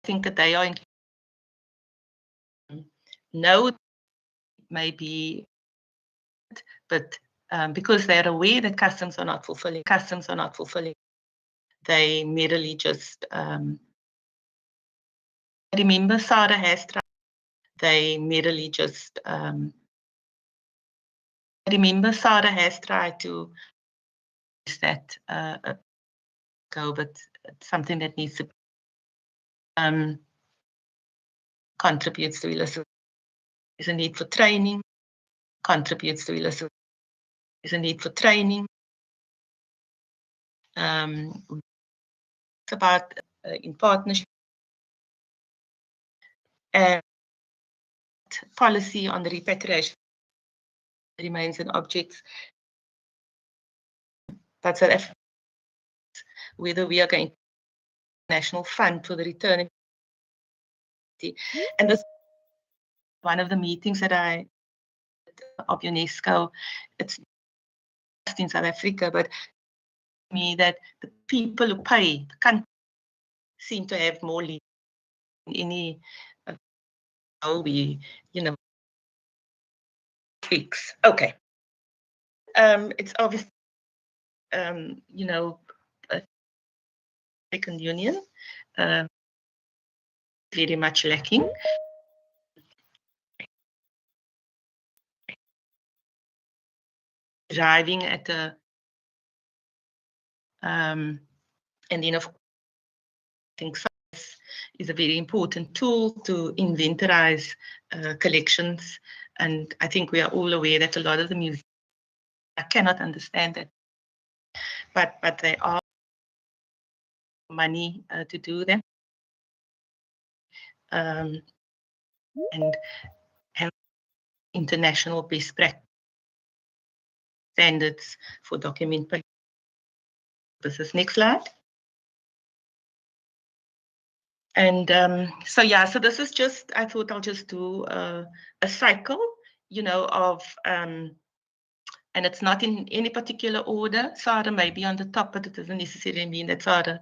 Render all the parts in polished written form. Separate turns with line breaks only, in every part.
think that they are know maybe, but because they're aware that customs are not fulfilling, they merely just remember SARA has tried. They merely just remember SARA has tried to use that go, but it's something that needs to contributes to illicit. There's a need for training. Contributes to illicit. There's a need for training. It's about in partnership and policy on the repatriation remains an object. But South Africa, whether we are going to national fund for the return and this one of the meetings that I of UNESCO, it's just in South Africa, but me that the people who pay the country seem to have more lead in any we fix. Okay. It's obvious African Union very much lacking. Driving at a and then of course, I think science is a very important tool to inventorize collections, and I think we are all aware that a lot of the museums, I cannot understand that, but they are money to do them, and have international best practice standards for document purposes. Next slide. And so yeah, so this is just, I thought I'll just do a cycle, of, and it's not in any particular order. SARA may be on the top, but it doesn't necessarily mean that SARA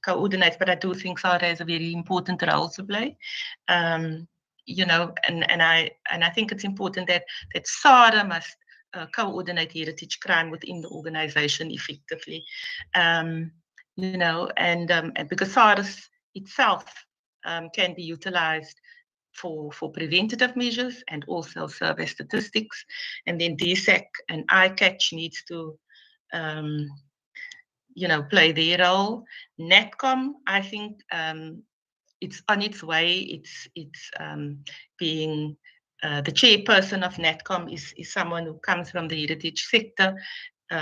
coordinates, but I do think SARA has a very important role to play. And I think it's important that SARA must coordinate heritage crime within the organization effectively. And because SARS itself can be utilized for preventative measures and also survey statistics, and then DSEC and ICATCH needs to play their role. NatCom, I think it's on its way. It's being the chairperson of NatCom is someone who comes from the heritage sector,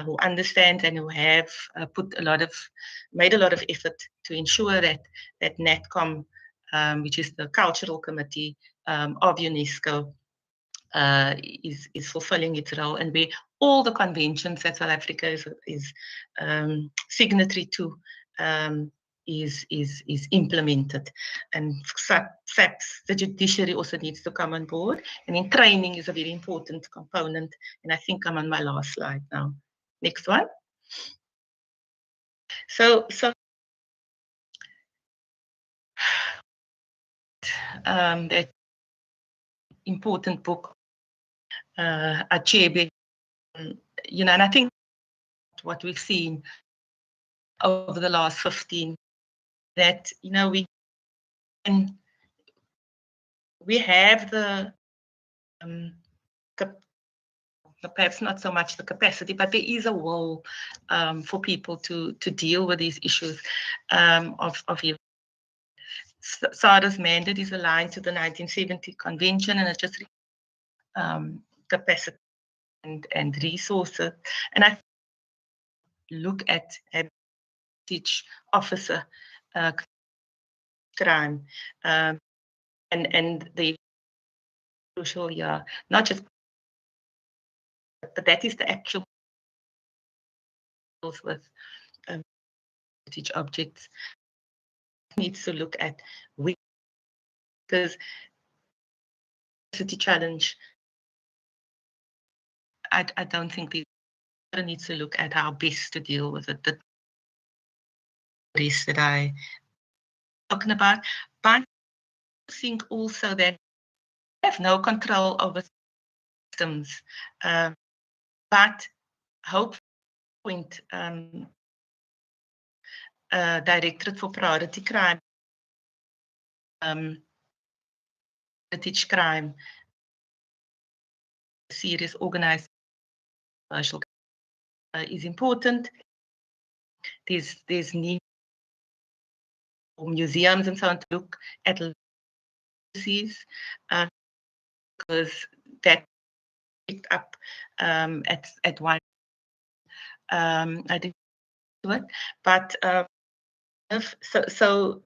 who understands and who have made a lot of effort to ensure that NatCom, which is the cultural committee of UNESCO, is fulfilling its role, and where all the conventions that South Africa is signatory to is implemented. And facts, the judiciary also needs to come on board, and then training is a very important component. And I think I'm on my last slide now. Next one. So that important book, Achebe, and I think what we've seen over the last 15, that we have the perhaps not so much the capacity, but there is a will for people to deal with these issues of SARA's mandate is aligned to the 1970 convention, and it's just capacity and resources. And I look at each officer crime and the crucial, not just, but that is the actual with each objects needs to look at because city challenge. I don't think the needs to look at how best to deal with it. The rest that I talking about, but I think also that we have no control over systems, but hope point Directorate for Priority Crime, heritage crime, serious organized commercial is important. There's need for museums and so on to look at legacies, because that picked up at one. I didn't do it, but so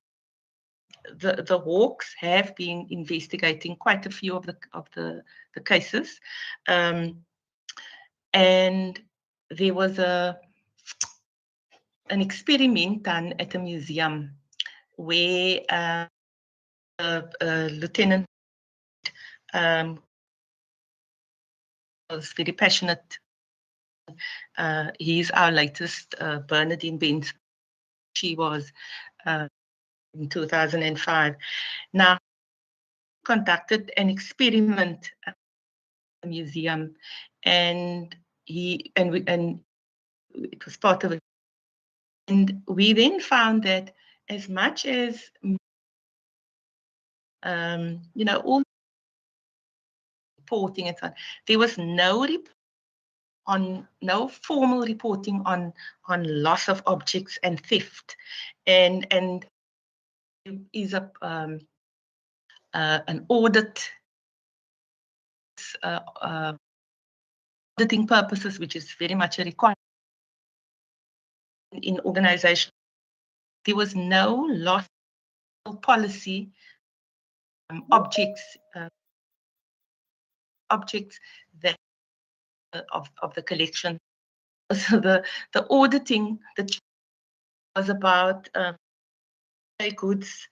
the Hawks have been investigating quite a few of the cases, and there was an experiment done at a museum where Lieutenant was very passionate. He's our latest Bernadine Benz. She was in 2005. Now, conducted an experiment at the museum, and it was part of it. And we then found that as much as all reporting and so on, there was no formal reporting on loss of objects and theft, and is an audit, auditing purposes, which is very much a requirement in organization. There was no loss policy, objects that of the collection. So the auditing that was about goods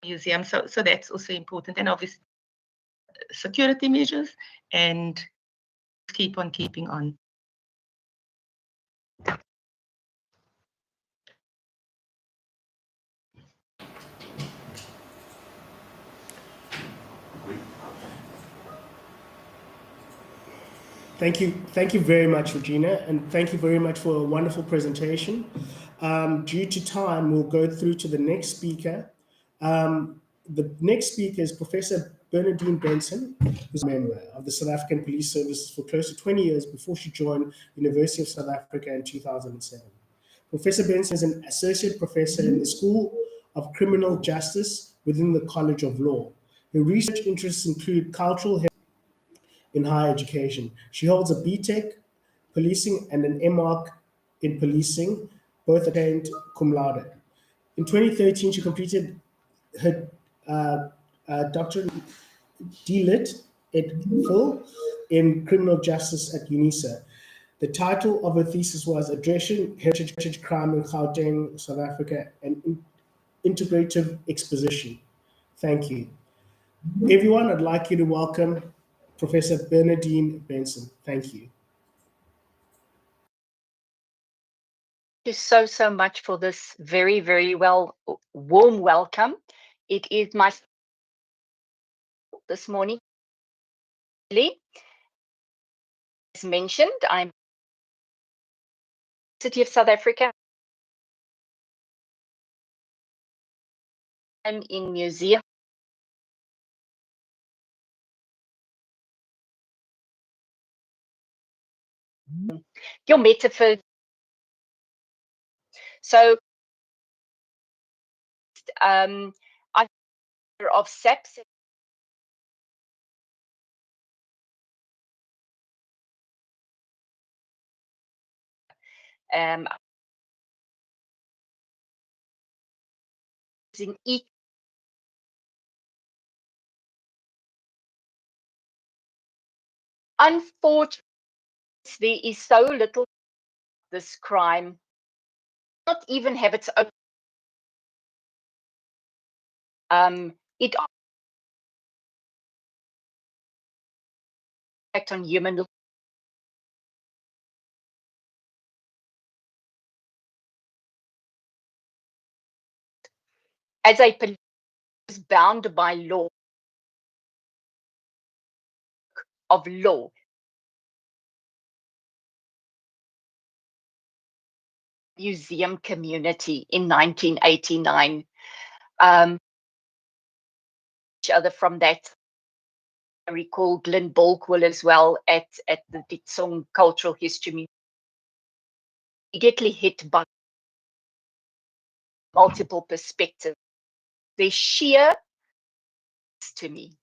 museum. So that's also important, and obviously security measures, and keep on keeping on.
Thank you very much, Regina, and thank you very much for a wonderful presentation. Due to time, we'll go through to the next speaker. The next speaker is Professor Bernadine Benson, who's a member of the South African Police Services for close to 20 years before she joined the University of South Africa in 2007. Professor Benson is an associate professor in the School of Criminal Justice within the College of Law. Her research interests include cultural in higher education. She holds a BTEC policing and an MArch in policing, both attained cum laude. In 2013, she completed her doctorate DLit et Phil in criminal justice at UNISA. The title of her thesis was Addressing Heritage Crime in Gauteng, South Africa, and Integrative Exposition. Thank you. Everyone, I'd like you to welcome Professor Bernadine Benson. Thank you.
Thank you so much for this very, very warm welcome. It is my this morning. As mentioned, I'm City of South Africa. I'm in museum. Your metaphor. So I of SEPs. In each unfortunately, there is so little this crime not even have its own it impact on human as a police is bound by law of law. Museum community in 1989. Each other from that. I recall Glenn Bolkwell as well at the Ditsong Cultural History Museum. Immediately hit by multiple perspectives. They sheer to me.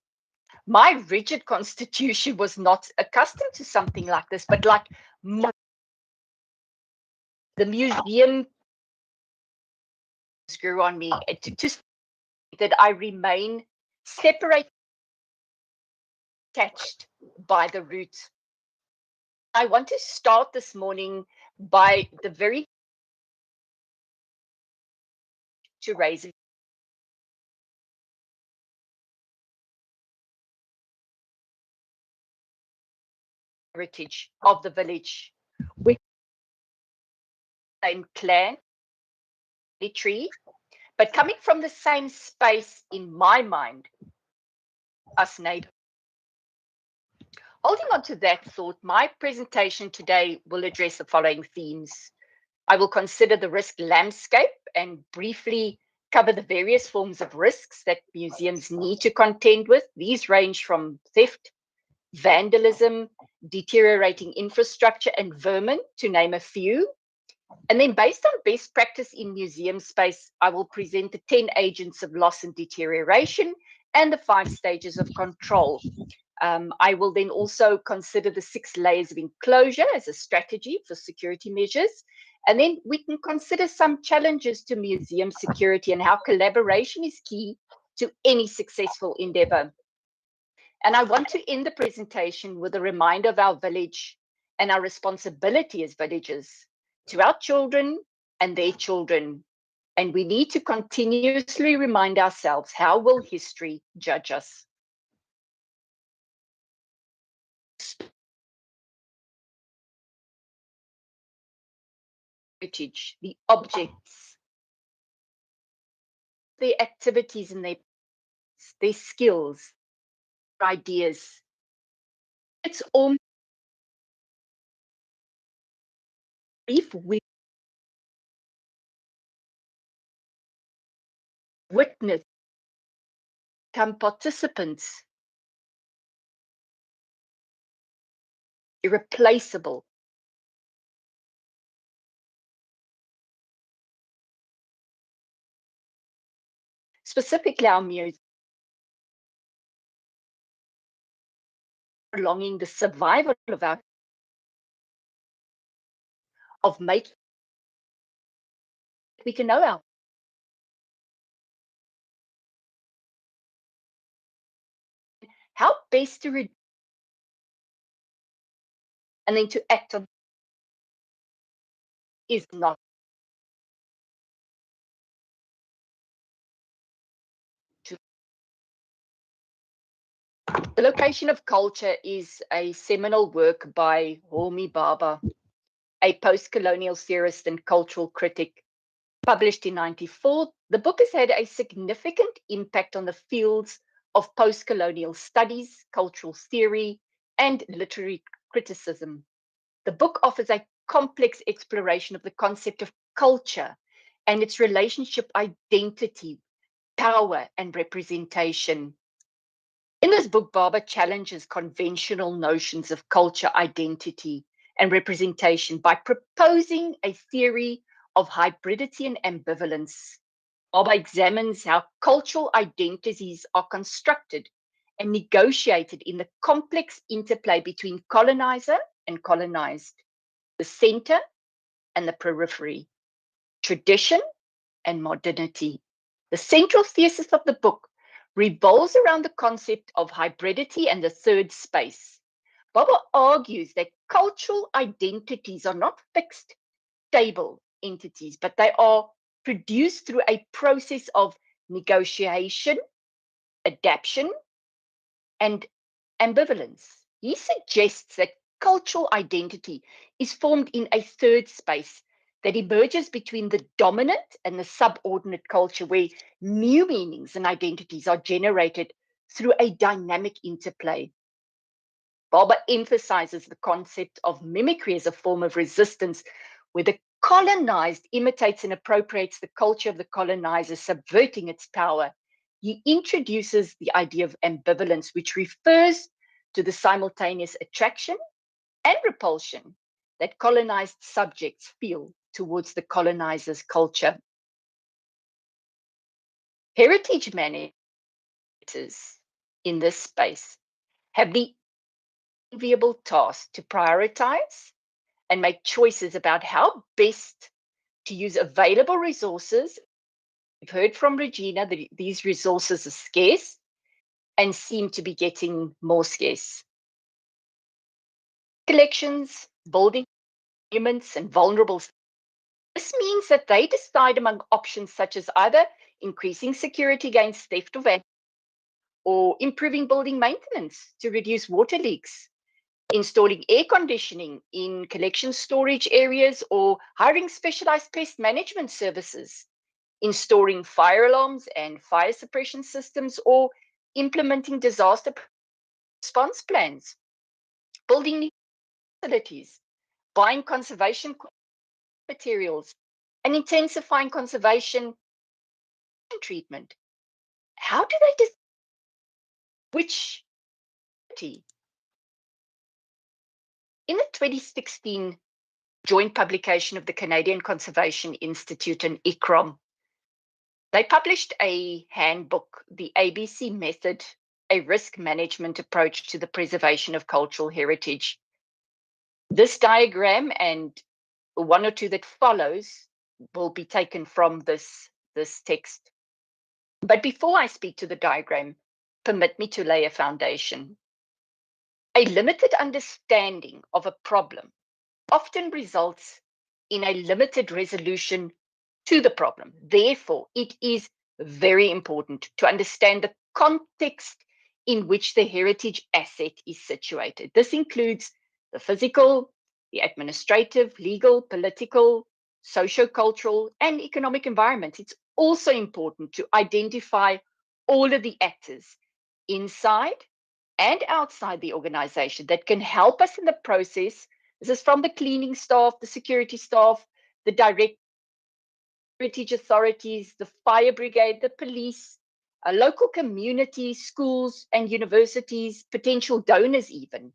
My rigid constitution was not accustomed to something like this, but like the museum grew on me to that I remain separated, attached by the roots. I want to start this morning by the very to raise heritage of the village. We same clan, tree, but coming from the same space in my mind, us neighbors. Holding on to that thought, my presentation today will address the following themes. I will consider the risk landscape and briefly cover the various forms of risks that museums need to contend with. These range from theft, vandalism, deteriorating infrastructure, and vermin, to name a few. And then based on best practice in museum space, I will present the 10 agents of loss and deterioration and the 5 stages of control. I will then also consider the 6 layers of enclosure as a strategy for security measures. And then we can consider some challenges to museum security and how collaboration is key to any successful endeavor. And I want to end the presentation with a reminder of our village and our responsibility as villagers to our children and their children. And we need to continuously remind ourselves, how will history judge us? Heritage, the objects, their activities and their skills, their ideas. It's all if we witness, become participants, irreplaceable. Specifically, our music, prolonging the survival of our of making we can know our how best to and then to act on is not to. The Location of Culture is a seminal work by Homi Bhabha, a post-colonial theorist and cultural critic, published in 1994. The book has had a significant impact on the fields of post-colonial studies, cultural theory, and literary criticism. The book offers a complex exploration of the concept of culture and its relationship, identity, power, and representation. In this book, Bhabha challenges conventional notions of culture, identity, and representation by proposing a theory of hybridity and ambivalence. Bhabha examines how cultural identities are constructed and negotiated in the complex interplay between colonizer and colonized, the center and the periphery, tradition and modernity. The central thesis of the book revolves around the concept of hybridity and the third space. Bhabha argues that cultural identities are not fixed, stable entities, but they are produced through a process of negotiation, adaptation, and ambivalence. He suggests that cultural identity is formed in a third space, that emerges between the dominant and the subordinate culture, where new meanings and identities are generated through a dynamic interplay. Barber emphasizes the concept of mimicry as a form of resistance, where the colonized imitates and appropriates the culture of the colonizer, subverting its power. He introduces the idea of ambivalence, which refers to the simultaneous attraction and repulsion that colonized subjects feel towards the colonizer's culture. Heritage managers in this space have the enviable task to prioritize and make choices about how best to use available resources. We've heard from Regina that these resources are scarce and seem to be getting more scarce. Collections, building monuments, and vulnerable. This means that they decide among options such as either increasing security against theft or vandalism, or improving building maintenance to reduce water leaks, installing air conditioning in collection storage areas, or hiring specialized pest management services, installing fire alarms and fire suppression systems, or implementing disaster response plans, building new facilities, buying conservation materials, and intensifying conservation treatment. How do they decide which? In the 2016 joint publication of the Canadian Conservation Institute and ICROM, they published a handbook, the ABC Method, a risk management approach to the preservation of cultural heritage. This diagram and one or two that follows will be taken from this text. But before I speak to the diagram, permit me to lay a foundation. A limited understanding of a problem often results in a limited resolution to the problem. Therefore, it is very important to understand the context in which the heritage asset is situated. This includes the physical, the administrative, legal, political, socio-cultural, and economic environment. It's also important to identify all of the actors inside and outside the organization that can help us in the process. This is from the cleaning staff, the security staff, the direct heritage authorities, the fire brigade, the police, local communities, schools and universities, potential donors even.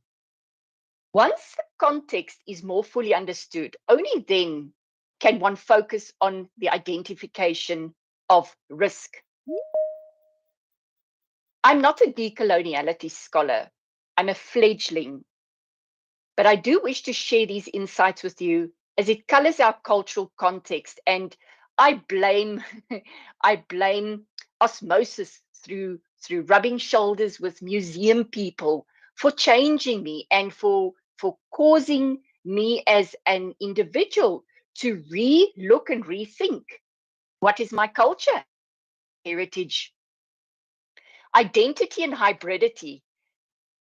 Once the context is more fully understood, only then can one focus on the identification of risk. I'm not a decoloniality scholar. I'm a fledgling. But I do wish to share these insights with you as it colors our cultural context. And I blame osmosis through rubbing shoulders with museum people for changing me and for causing me as an individual to re-look and rethink what is my culture, heritage, identity, and hybridity.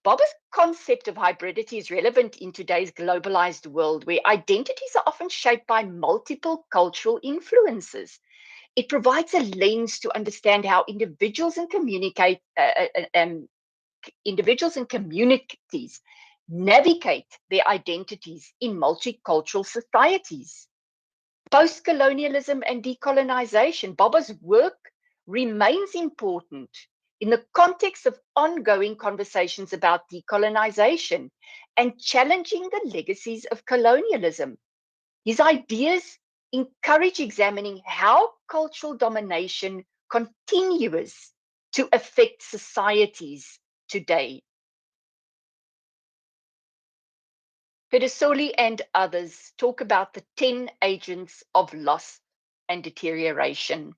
Barber's concept of hybridity is relevant in today's globalized world, where identities are often shaped by multiple cultural influences. It provides a lens to understand how individuals and communities navigate their identities in multicultural societies. Post-colonialism and decolonization. Barber's work remains important in the context of ongoing conversations about decolonization and challenging the legacies of colonialism. His ideas encourage examining how cultural domination continues to affect societies today. Pedisoli and others talk about the 10 agents of loss and deterioration.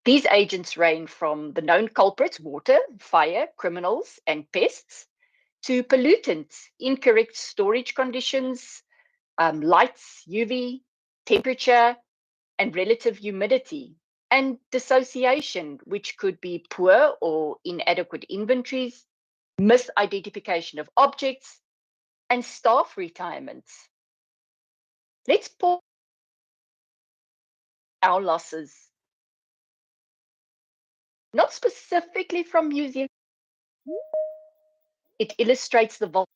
These agents range from the known culprits, water, fire, criminals, and pests, to pollutants, incorrect storage conditions, lights, UV, temperature, and relative humidity, and dissociation, which could be poor or inadequate inventories, misidentification of objects, and staff retirements. Let's pause our losses, not specifically from museums. It illustrates the voltage.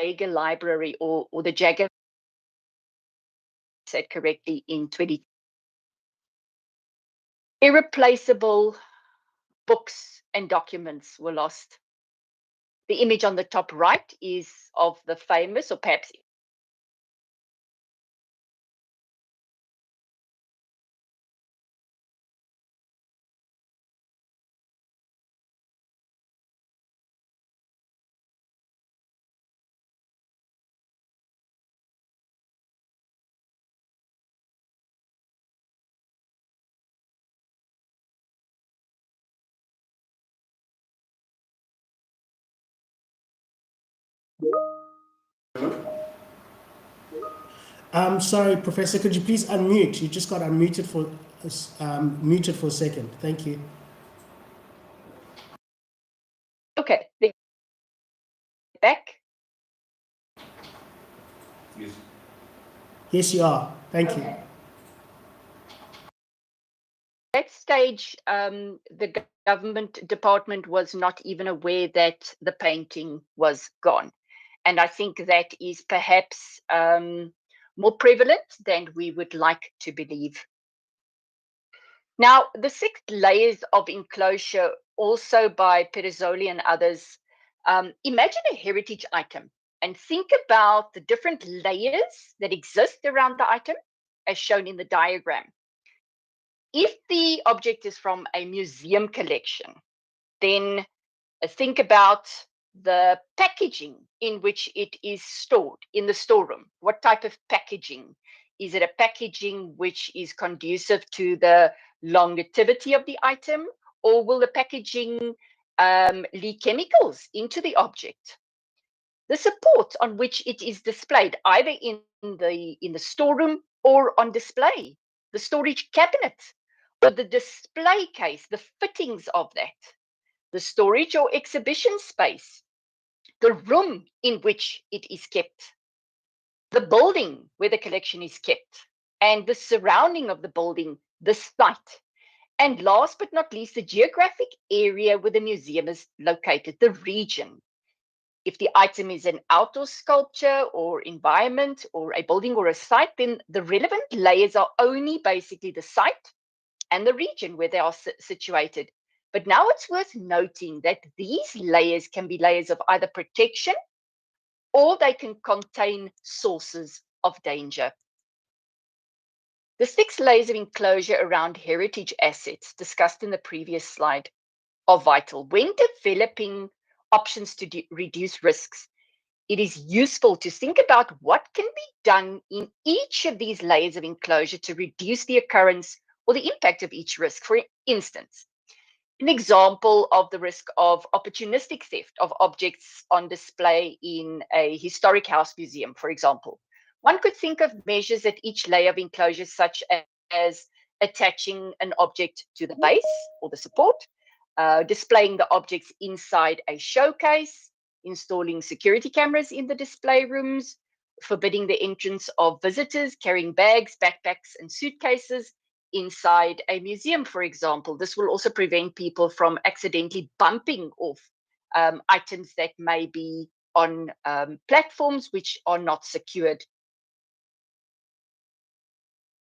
Jaeger Library or the Jaeger said correctly in 20. Irreplaceable books and documents were lost. The image on the top right is of the famous, or perhaps
Sorry, Professor, could you please unmute? You just got unmuted for muted for a second. Thank you.
okay. Back.
Yes. Yes, you are. Thank you.
At that stage, the government department was not even aware that the painting was gone. And I think that is perhaps more prevalent than we would like to believe. Now, the 6 layers of enclosure, also by Perezzoli and others, imagine a heritage item and think about the different layers that exist around the item, as shown in the diagram. If the object is from a museum collection, then think about the packaging in which it is stored in the storeroom. What type of packaging? Is it a packaging which is conducive to the longevity of the item, or will the packaging leak chemicals into the object? The support on which it is displayed, either in the storeroom or on display, the storage cabinet, or the display case, the fittings of that, the storage or exhibition space, the room in which it is kept, the building where the collection is kept, and the surrounding of the building, the site. And last but not least, the geographic area where the museum is located, the region. If the item is an outdoor sculpture or environment or a building or a site, then the relevant layers are only basically the site and the region where they are situated. But now it's worth noting that these layers can be layers of either protection or they can contain sources of danger. The 6 layers of enclosure around heritage assets discussed in the previous slide are vital. When developing options to reduce risks, it is useful to think about what can be done in each of these layers of enclosure to reduce the occurrence or the impact of each risk. For instance, an example of the risk of opportunistic theft of objects on display in a historic house museum, for example. One could think of measures at each layer of enclosure, such as attaching an object to the base or the support, displaying the objects inside a showcase, installing security cameras in the display rooms, forbidding the entrance of visitors carrying bags, backpacks, and suitcases inside a museum, for example. This will also prevent people from accidentally bumping off items that may be on platforms which are not secured.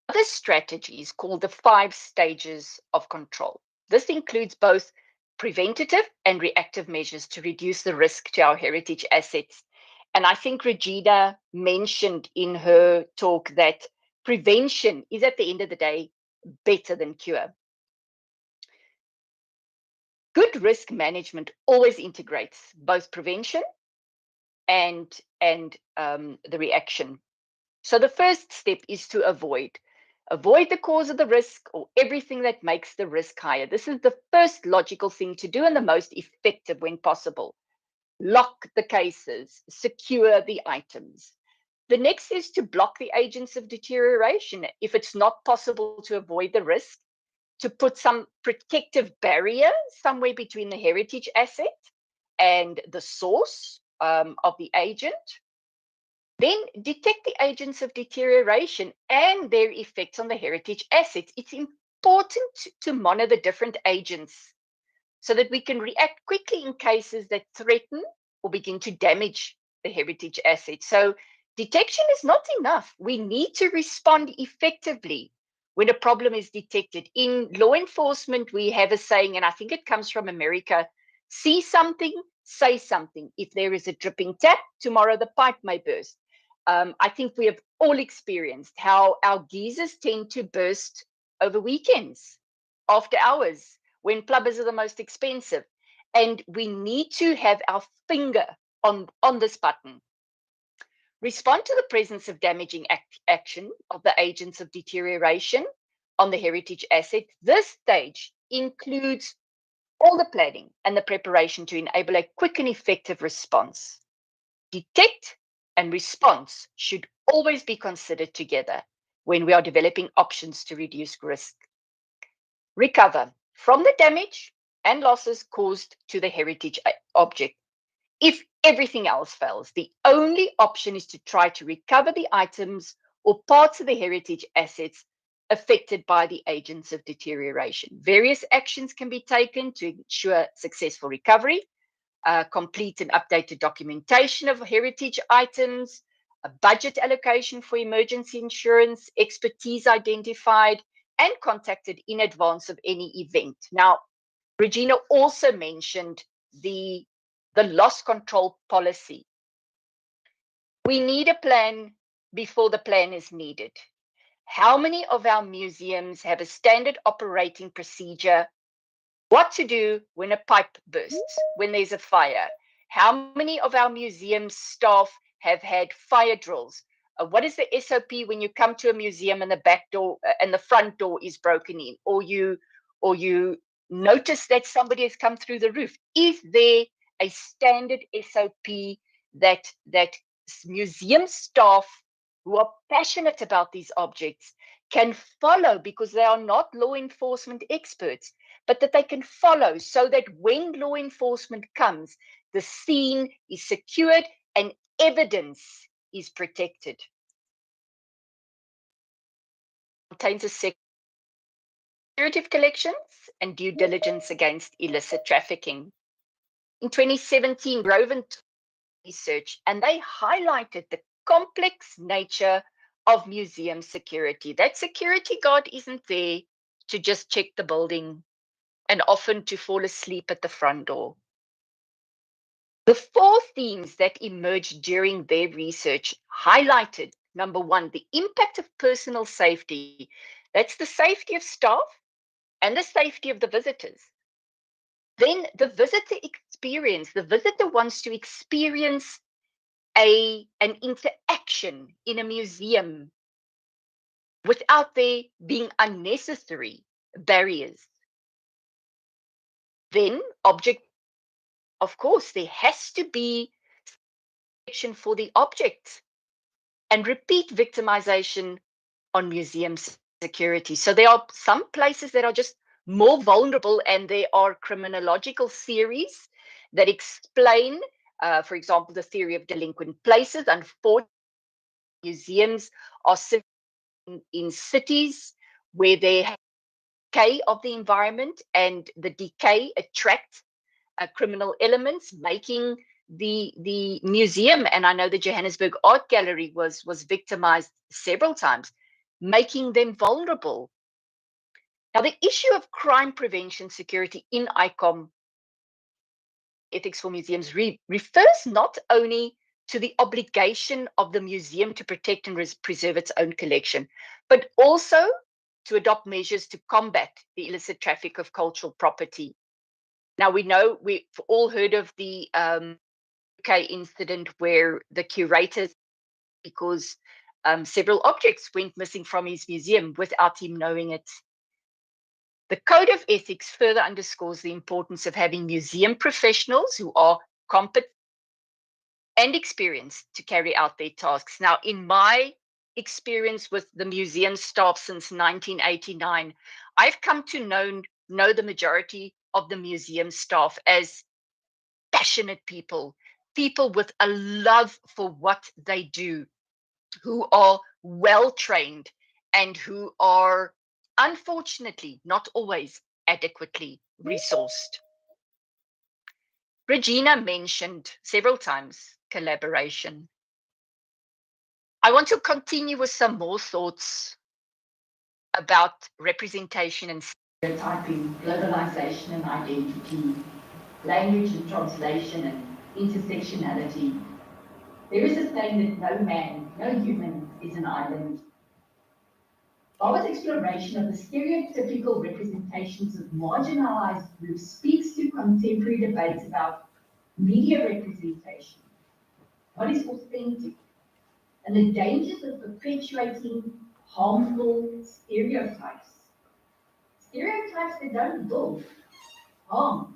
Other strategies called the 5 stages of control. This includes both preventative and reactive measures to reduce the risk to our heritage assets. And I think Regina mentioned in her talk that prevention is, at the end of the day, better than cure. Good risk management always integrates both prevention and the reaction. So the first step is to avoid the cause of the risk or everything that makes the risk higher. This is the first logical thing to do and the most effective when possible. Lock the cases, secure the items. The next is to block the agents of deterioration. If it's not possible to avoid the risk, to put some protective barrier somewhere between the heritage asset and the source of the agent. Then detect the agents of deterioration and their effects on the heritage assets. It's important to monitor the different agents so that we can react quickly in cases that threaten or begin to damage the heritage assets. So detection is not enough. We need to respond effectively when a problem is detected. In law enforcement, we have a saying, and I think it comes from America: see something, say something. If there is a dripping tap, tomorrow the pipe may burst. I think we have all experienced how our geysers tend to burst over weekends, after hours, when plumbers are the most expensive. And we need to have our finger on this button. Respond to the presence of damaging action of the agents of deterioration on the heritage asset. This stage includes all the planning and the preparation to enable a quick and effective response. Detect and response should always be considered together when we are developing options to reduce risk. Recover from the damage and losses caused to the heritage object. If everything else fails, the only option is to try to recover the items or parts of the heritage assets affected by the agents of deterioration. Various actions can be taken to ensure successful recovery. Complete and updated documentation of heritage items, a budget allocation for emergency insurance, expertise identified and contacted in advance of any event. Now, Regina also mentioned the loss control policy. We need a plan before the plan is needed. How many of our museums have a standard operating procedure? What to do when a pipe bursts, when there's a fire? How many of our museum staff have had fire drills? What is the SOP when you come to a museum and the back door and the front door is broken in, or you notice that somebody has come through the roof? Is there a standard SOP that museum staff who are passionate about these objects can follow, because they are not law enforcement experts, but that they can follow, so that when law enforcement comes, the scene is secured and evidence is protected? Contains a section on security collections and due diligence against illicit trafficking. In 2017, Groven research, and they highlighted the complex nature of museum security. That security guard isn't there to just check the building and often to fall asleep at the front door. The four themes that emerged during their research highlighted: number one, the impact of personal safety. That's the safety of staff and the safety of the visitors. Then the visitor experience. The visitor wants to experience an interaction in a museum without there being unnecessary barriers. Then object, of course, there has to be protection for the object, and repeat victimization on museum security. So there are some places that are just more vulnerable, and there are criminological theories that explain, for example, the theory of delinquent places. Unfortunately, museums are in cities where they have decay of the environment, and the decay attracts criminal elements, making the museum, and I know the Johannesburg Art Gallery was victimized several times, making them vulnerable. Now, the issue of crime prevention security in ICOM ethics for museums refers not only to the obligation of the museum to protect and preserve its own collection, but also to adopt measures to combat the illicit traffic of cultural property. Now, we know, we've all heard of the UK incident where the curators, because several objects went missing from his museum without him knowing it. The Code of Ethics further underscores the importance of having museum professionals who are competent and experienced to carry out their tasks. Now, in my experience with the museum staff since 1989, I've come to know the majority of the museum staff as passionate people, people with a love for what they do, who are well trained and who are unfortunately not always adequately resourced. Regina mentioned several times collaboration. I want to continue with some more thoughts about representation and stereotyping, globalization and identity, language and translation and intersectionality. There is a saying that no man, no human is an island. Barbara's exploration of the stereotypical representations of marginalized groups speaks to contemporary debates about media representation, what is authentic, and the dangers of perpetuating harmful stereotypes. Stereotypes that don't build, harm.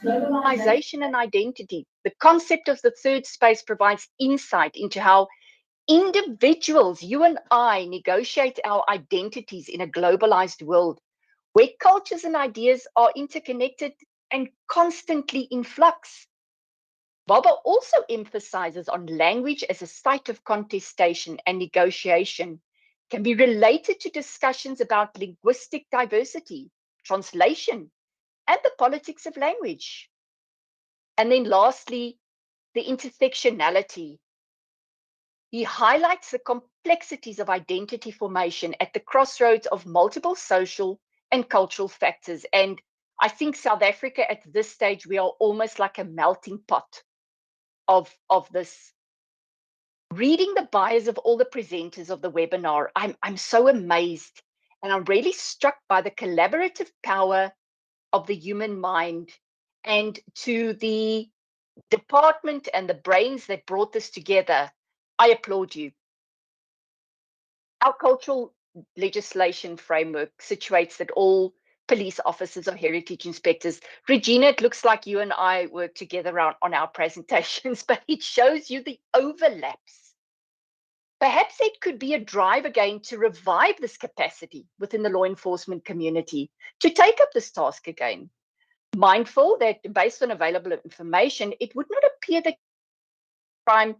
Globalization and identity. The concept of the third space provides insight into how individuals, you and I, negotiate our identities in a globalized world where cultures and ideas are interconnected and constantly in flux. Baba also emphasizes on language as a site of contestation and negotiation can be related to discussions about linguistic diversity, translation, and the politics of language. And then lastly, the intersectionality. He highlights the complexities of identity formation at the crossroads of multiple social and cultural factors. And I think South Africa at this stage, we are almost like a melting pot of this. Reading the bios of all the presenters of the webinar, I'm so amazed, and I'm really struck by the collaborative power of the human mind, and to the department and the brains that brought this together. I applaud you. Our cultural legislation framework situates that all police officers are heritage inspectors. Regina, it looks like you and I work together on our presentations, but it shows you the overlaps. Perhaps it could be a drive again to revive this capacity within the law enforcement community to take up this task again. Mindful that based on available information, it would not appear that crime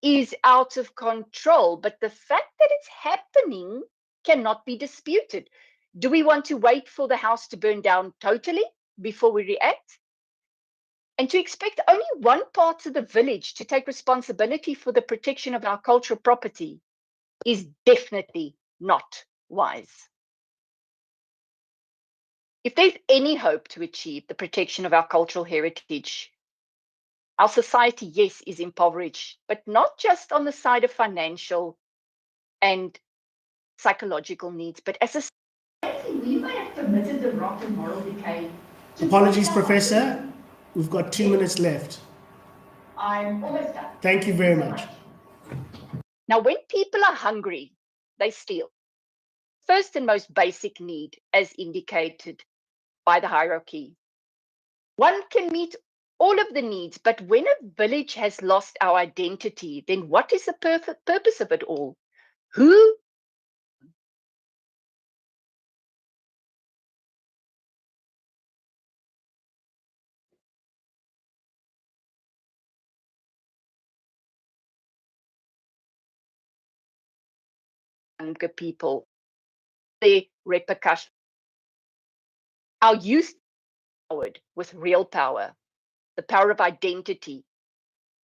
is out of control, but the fact that it's happening cannot be disputed. Do we want to wait for the house to burn down totally before we react? And to expect only one part of the village to take responsibility for the protection of our cultural property is definitely not wise. If there's any hope to achieve the protection of our cultural heritage, our society, yes, is impoverished, but not just on the side of financial and psychological needs, but as a society, we might have committed the rotten moral decay.
Apologies, Professor. We've got 2 minutes left.
I'm almost done.
Thank you very much.
Now, when people are hungry, they steal. First and most basic need, as indicated by the hierarchy. One can meet all of the needs, but when a village has lost our identity, then what is the purpose of it all? Who people, the repercussions? Our youth powered with real power, the power of identity,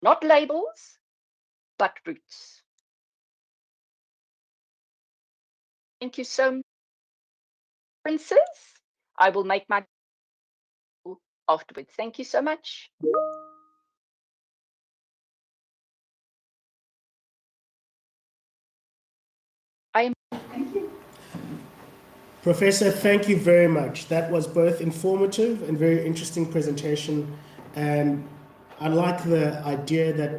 not labels, but roots. Thank you so much, Princess. I will make my afterwards. Thank you so much. Thank you.
Professor, thank you very much. That was both informative and very interesting presentation. And I like the idea that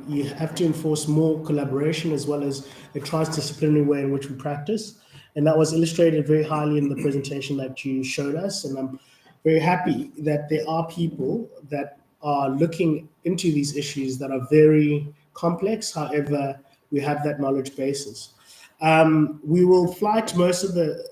you have to enforce more collaboration as well as a transdisciplinary way in which we practice. And that was illustrated very highly in the presentation that you showed us. And I'm very happy that there are people that are looking into these issues that are very complex. However, we have that knowledge basis. We will flight most of the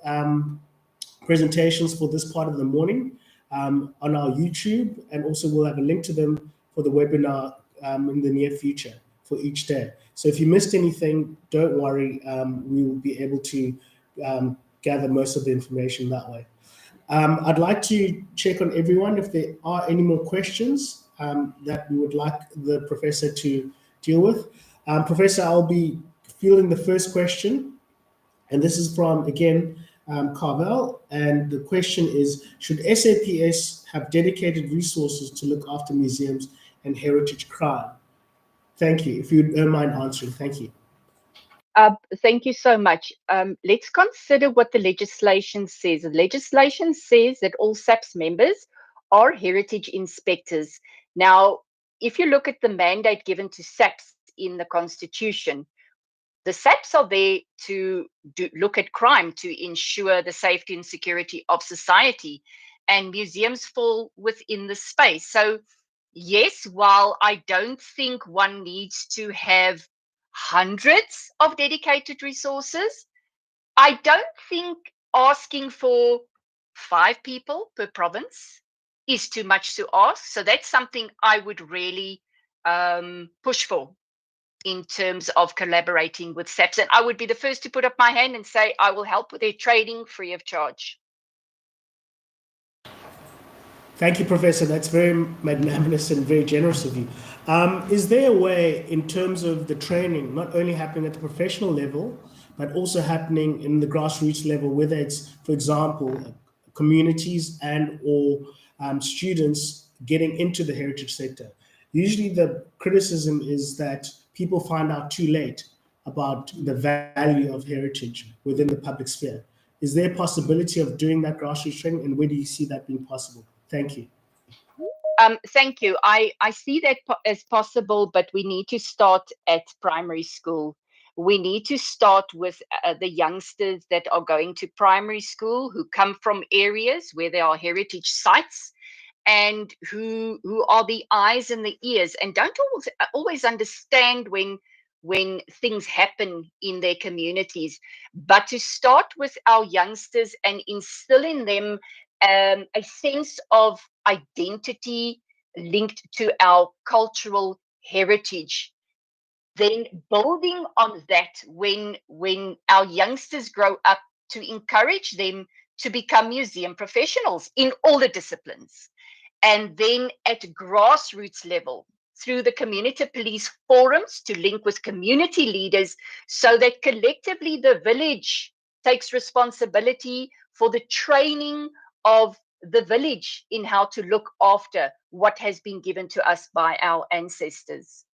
presentations for this part of the morning on our YouTube, and also we'll have a link to them for for the webinar in the near future for each day. So if you missed anything, don't worry. We will be able to gather most of the information that way. I'd like to check on everyone if there are any more questions that we would like the professor to deal with. Professor, I'll be fielding the first question, and this is from, again, Carvel, and the question is, should SAPS have dedicated resources to look after museums and heritage crime? Thank you. If you don't mind answering, thank you.
Thank you so much. Let's consider what the legislation says. The legislation says that all SAPS members are heritage inspectors. Now, if you look at the mandate given to SAPS in the Constitution, the SAPS are there to look at crime, to ensure the safety and security of society, and museums fall within the space. So, yes, while I don't think one needs to have hundreds of dedicated resources, I don't think asking for 5 people per province is too much to ask. So that's something I would really push for in terms of collaborating with SAPS. And I would be the first to put up my hand and say, I will help with their training free of charge.
Thank you, Professor. That's very magnanimous and very generous of you. Is there a way, in terms of the training, not only happening at the professional level, but also happening in the grassroots level, whether it's, for example, communities and or students getting into the heritage sector? Usually the criticism is that people find out too late about the value of heritage within the public sphere. Is there a possibility of doing that grassroots training, and where do you see that being possible? Thank you.
Thank you. I see that as possible, but we need to start at primary school. We need to start with the youngsters that are going to primary school, who come from areas where there are heritage sites, and who are the eyes and the ears, and don't always understand when things happen in their communities. But to start with our youngsters and instill in them a sense of identity linked to our cultural heritage, then building on that when our youngsters grow up, to encourage them to become museum professionals in all the disciplines. And then at grassroots level, through the community police forums, to link with community leaders, so that collectively the village takes responsibility for the training of the village in how to look after what has been given to us by our ancestors.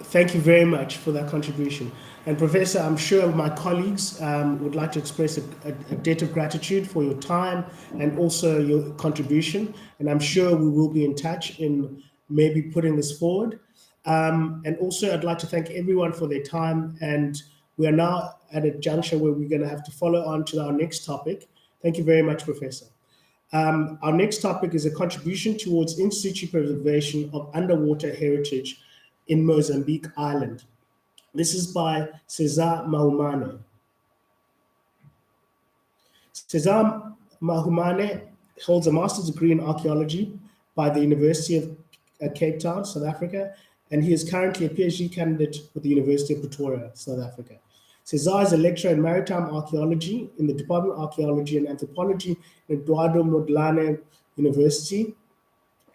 Thank you very much for that contribution. And Professor, I'm sure my colleagues would like to express a debt of gratitude for your time and also your contribution. And I'm sure we will be in touch in maybe putting this forward. And also, I'd like to thank everyone for their time. And we are now at a juncture where we're going to have to follow on to our next topic. Thank you very much, Professor. Our next topic is a contribution towards in situ preservation of underwater heritage in Mozambique Island. This is by Cesar Mahumane. Cesar Mahumane holds a master's degree in archaeology by the University of Cape Town, South Africa, and he is currently a PhD candidate with the University of Pretoria, South Africa. Cesar is a lecturer in maritime archaeology in the Department of Archaeology and Anthropology at Eduardo Mondlane University,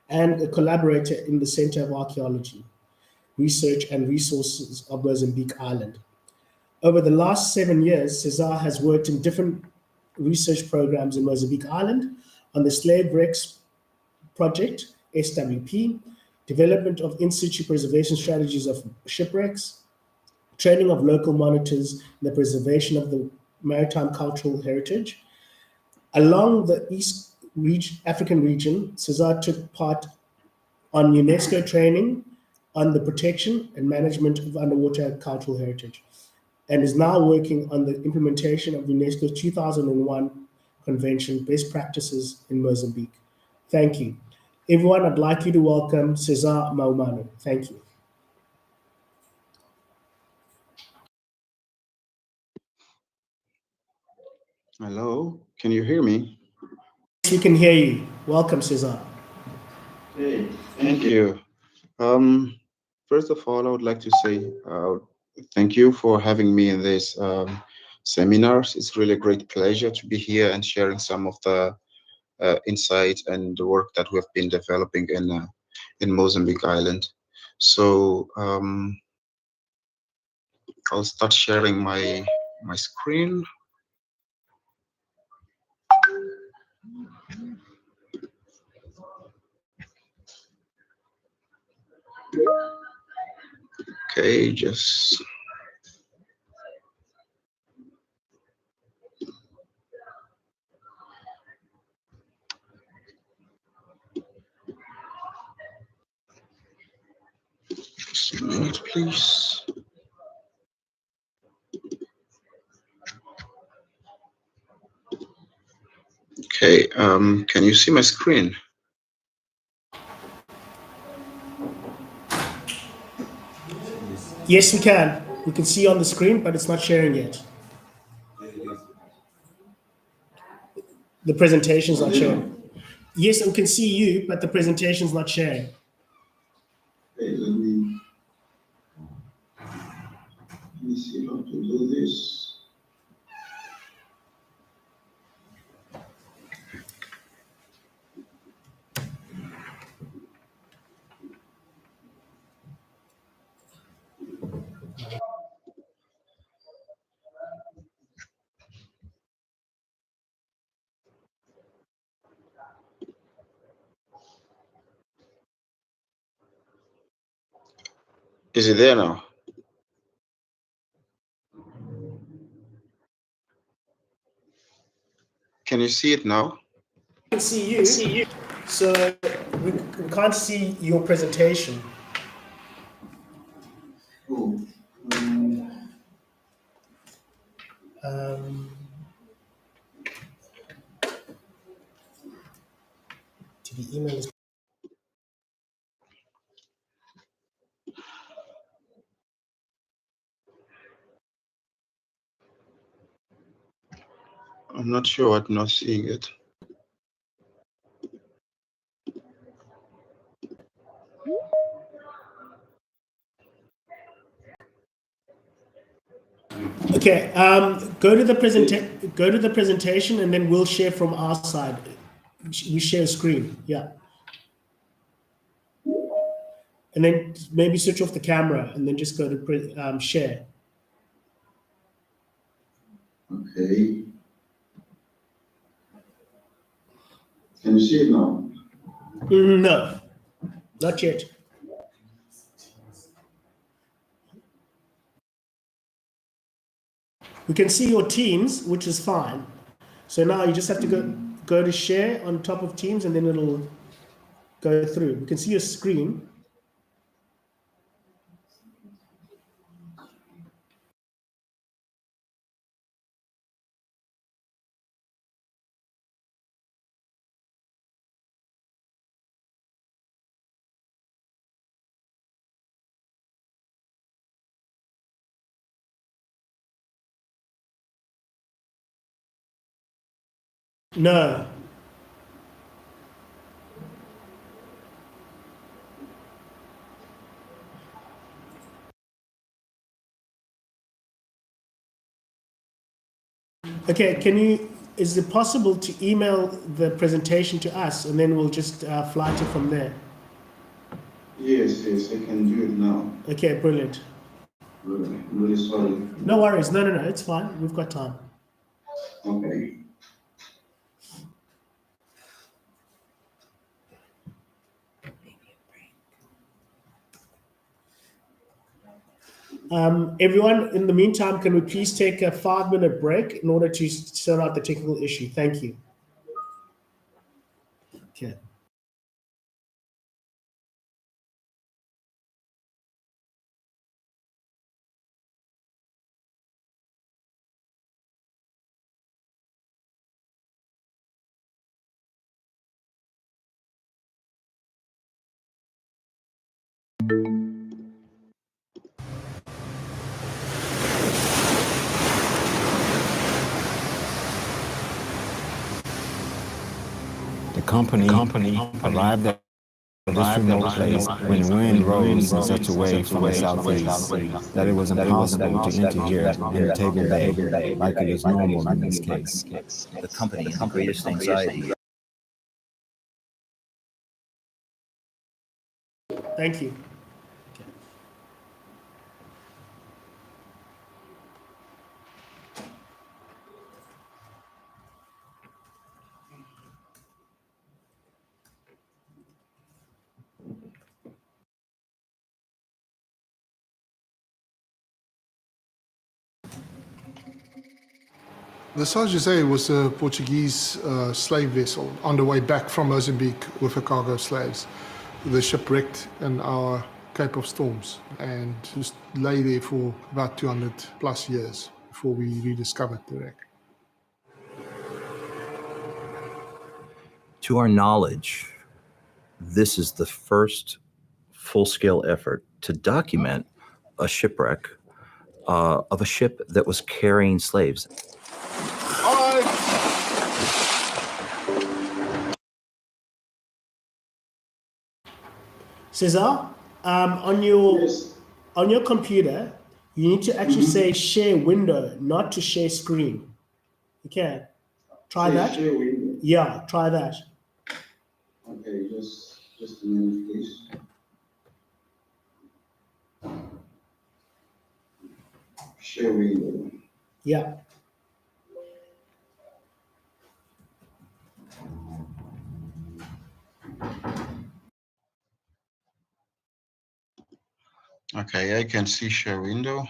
and a collaborator in the Center of Archaeology, Research and Resources of Mozambique Island. Over the last 7 years, Cesar has worked in different research programs in Mozambique Island on the Slave Wrecks Project, SWP, development of in situ preservation strategies of shipwrecks, training of local monitors in the preservation of the maritime cultural heritage. Along the East African region, Cesar took part on UNESCO training on the protection and management of underwater cultural heritage, and is now working on the implementation of UNESCO's 2001 Convention Best Practices in Mozambique. Thank you. Everyone, I'd like you to welcome Cesar Mahumane. Thank you.
Hello, can you hear me?
We can hear you. Welcome, Cesar.
Okay, thank Thank you. First of all, I would like to say thank you for having me in this seminars. It's really a great pleasure to be here and sharing some of the insights and the work that we have been developing in Mozambique Island. So I'll start sharing my screen. Okay, just a minute, please. Okay, can you see my screen?
Yes, we can. We can see on the screen, but it's not sharing yet. The presentation's not sharing. Yes, we can see you, but the presentation's not sharing.
Okay, let me see how to do this. Is it there now? Can you see it now?
I can see you. So we can't see your presentation.
Oh,
To the email is
I'm not sure what not seeing it.
okay. Go to the presentation, and then we'll share from our side. We share a screen, yeah. And then maybe switch off the camera, and then just go to share.
Okay. Can you see it now?
No, not yet. We can see your Teams, which is fine. So now you just have to go to share on top of Teams, and then it'll go through. We can see your screen. No. Okay, is it possible to email the presentation to us, and then we'll just flight it from there?
Yes, I can do it now.
Okay, brilliant.
I'm really sorry.
No worries. No, it's fine. We've got time.
Okay.
Everyone, in the meantime, can we please take a 5-minute break in order to sort out the technical issue? Thank you. Okay.
The company arrived at this remote place when wind rose in such a way from the southeast that it was impossible to enter here in Table Bay like it is normal in this case.
The company in the greatest anxiety.
Thank you.
The São José was a Portuguese slave vessel on the way back from Mozambique with a cargo of slaves. The ship wrecked in our Cape of Storms and just lay there for about 200 plus years before we rediscovered the wreck.
To our knowledge, this is the first full-scale effort to document a shipwreck of a ship that was carrying slaves.
Cesar, on your computer, you need to actually say share window, not to share screen. Okay, try that.
Share window.
Yeah, try that.
Okay, just a minute, please. Share window.
Yeah.
Okay, I can see share window.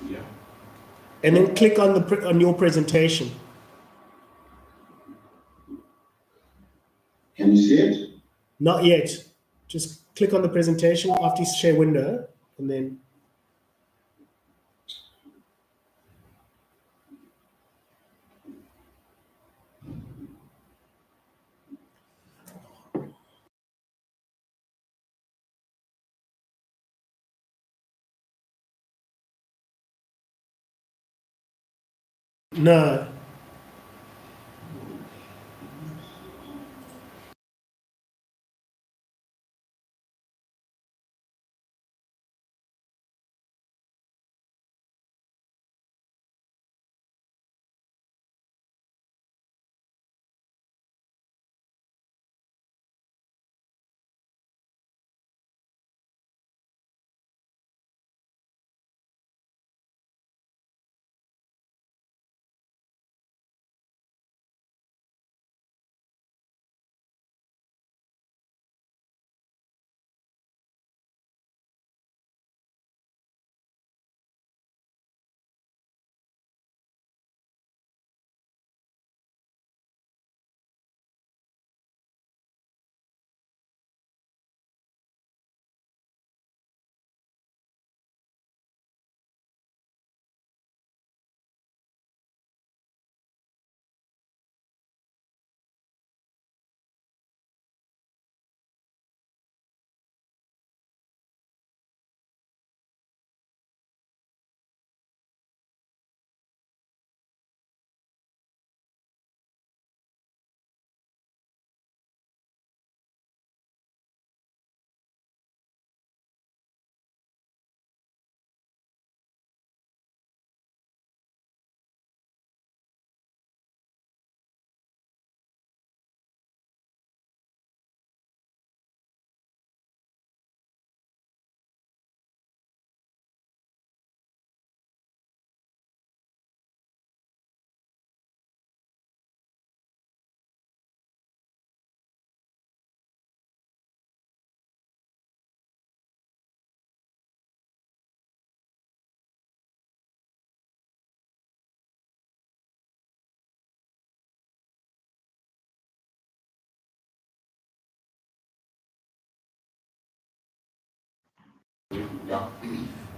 Yeah.
And then click on your presentation.
Can you see it?
Not yet. Just click on the presentation after you share window, and then. No.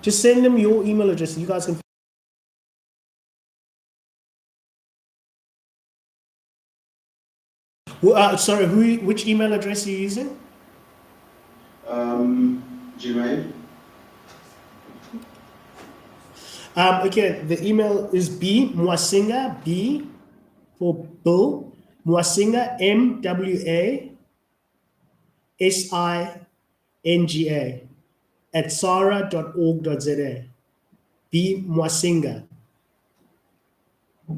Just send them your email address. You guys can. Sorry, which email address are you using?
Gmail.
Okay, the email is B Mwasinga, B for Bill, Mwasinga, MWASINGA at sara.org.za. B Mwasinga.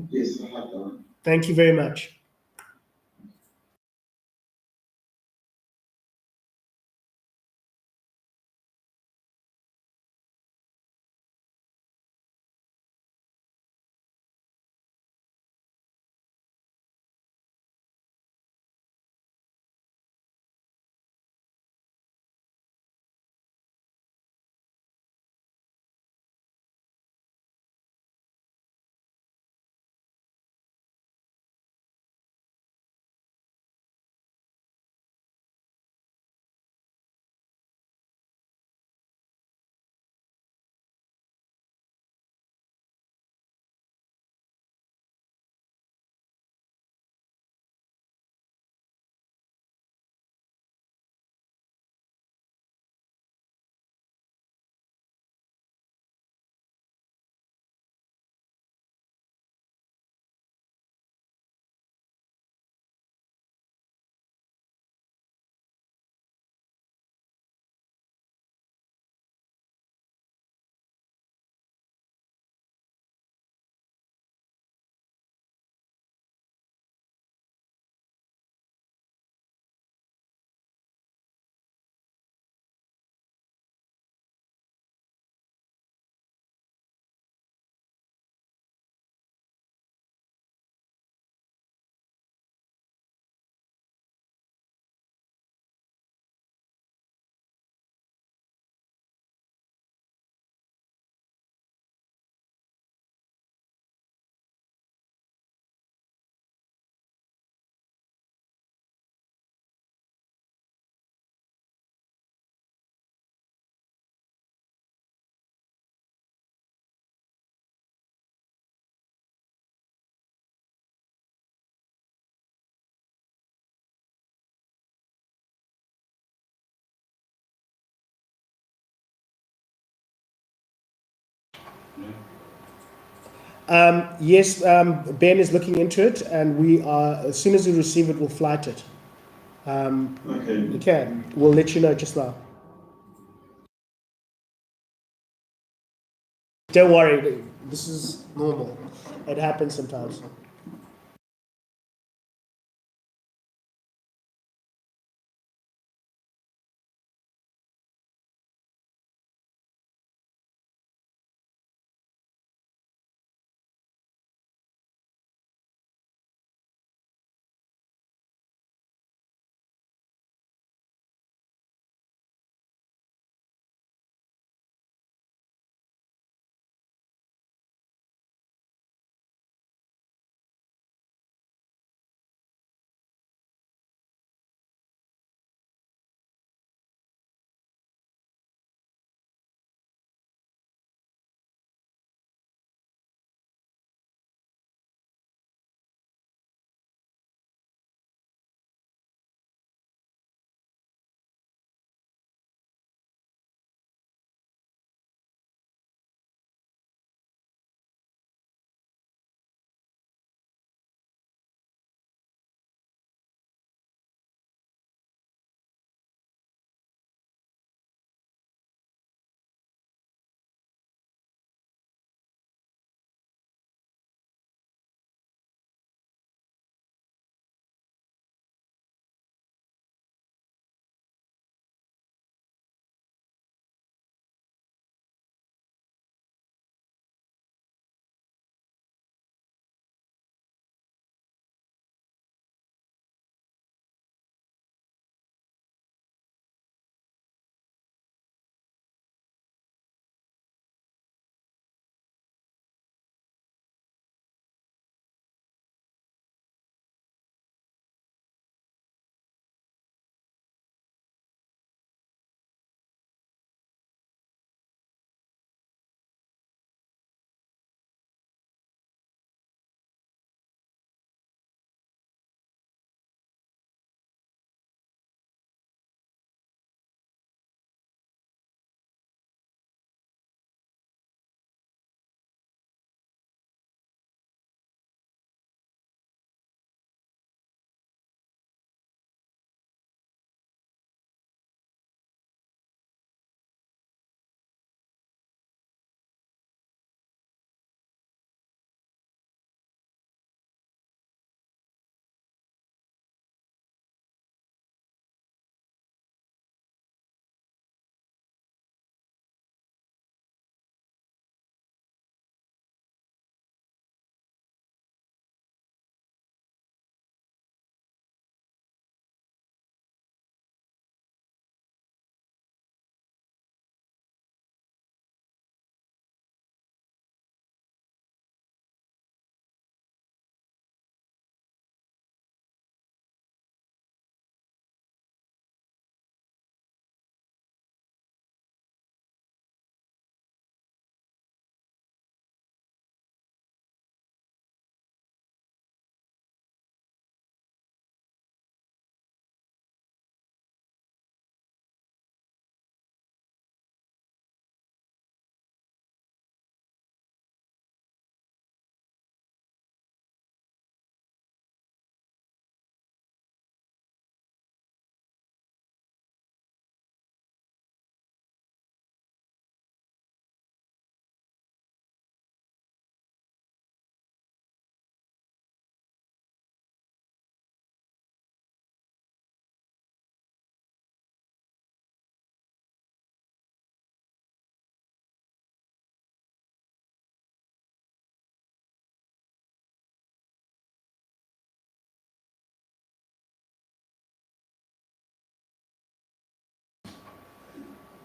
Yes, I have that.
Thank you very much. Yes, Ben is looking into it, and we are, as soon as we receive it, we'll flight it. Okay, we'll let you know just now. Don't worry, this is normal. It happens sometimes.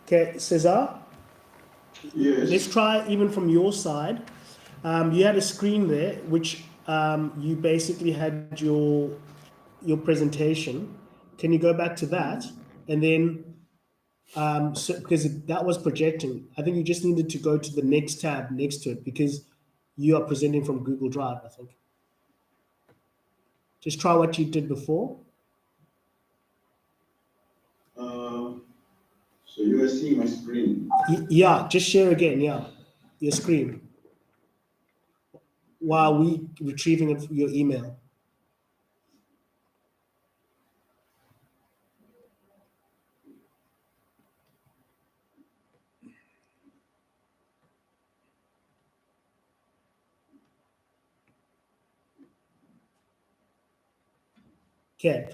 Okay, Cesar,
Yes.
let's try even from your side. You had a screen there, which you basically had your presentation. Can you go back to that? And then, because that was projecting, I think you just needed to go to the next tab next to it because you are presenting from Google Drive, I think. Just try what you did before.
So you are seeing my screen.
Yeah, just share again, yeah, your screen while we retrieving your email. Okay,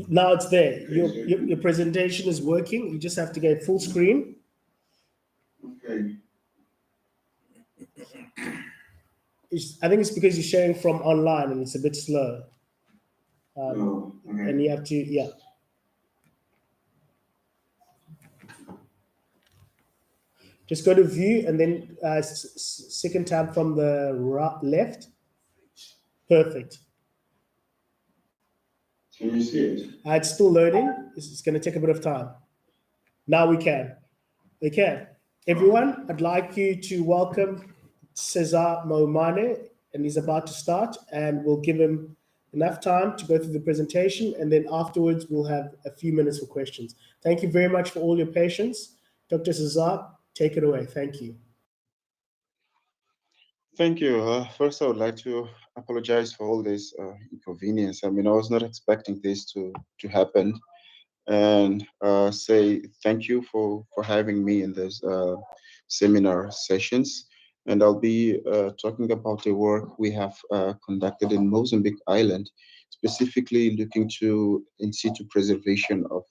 now it's there. Your presentation is working. You just have to go full screen.
Okay.
I think it's because you're sharing from online and it's a bit slow.
Oh, okay.
And you have to, yeah. Just go to view and then second tab from the left. Perfect.
Can you see it?
It's still loading. It's going to take a bit of time. Now we can. Okay. Everyone, I'd like you to welcome Cesar Moumane, and he's about to start, and we'll give him enough time to go through the presentation, and then afterwards we'll have a few minutes for questions. Thank you very much for all your patience. Dr. Cesar, take it away. Thank you.
Thank you. First, I would like to apologize for all this inconvenience. I mean, I was not expecting this to happen, and say thank you for having me in this seminar sessions. And I'll be talking about the work we have conducted in Mozambique Island, specifically looking to in situ preservation of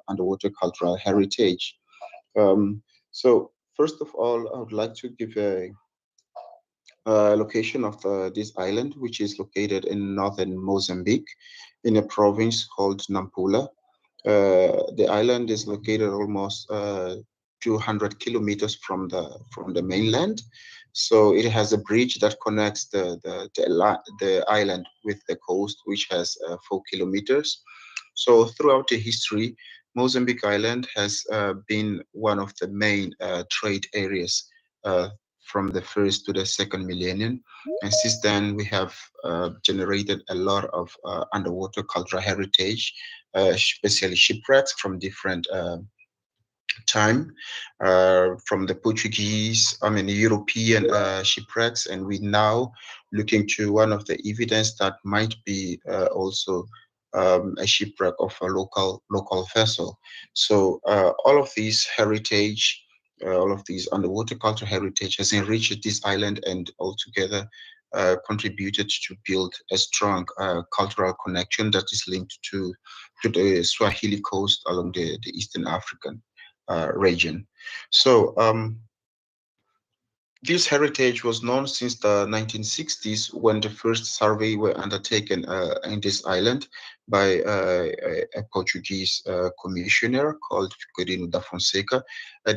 underwater cultural heritage. So first of all, I would like to give a location of this island, which is located in northern Mozambique, in a province called Nampula. The island is located almost 200 kilometers from the mainland, so it has a bridge that connects the island with the coast, which has 4 kilometers. So throughout the history, Mozambique Island has been one of the main trade areas from the first to the second millennium. And since then, we have generated a lot of underwater cultural heritage, especially shipwrecks from different time, from the Portuguese, I mean, European shipwrecks, and we now looking to one of the evidence that might be also a shipwreck of a local vessel. So all of these heritage, all of these underwater cultural heritage has enriched this island and altogether contributed to build a strong cultural connection that is linked to the Swahili coast along the Eastern African region. So this heritage was known since the 1960s when the first survey were undertaken in this island by a Portuguese commissioner called Victorino da Fonseca.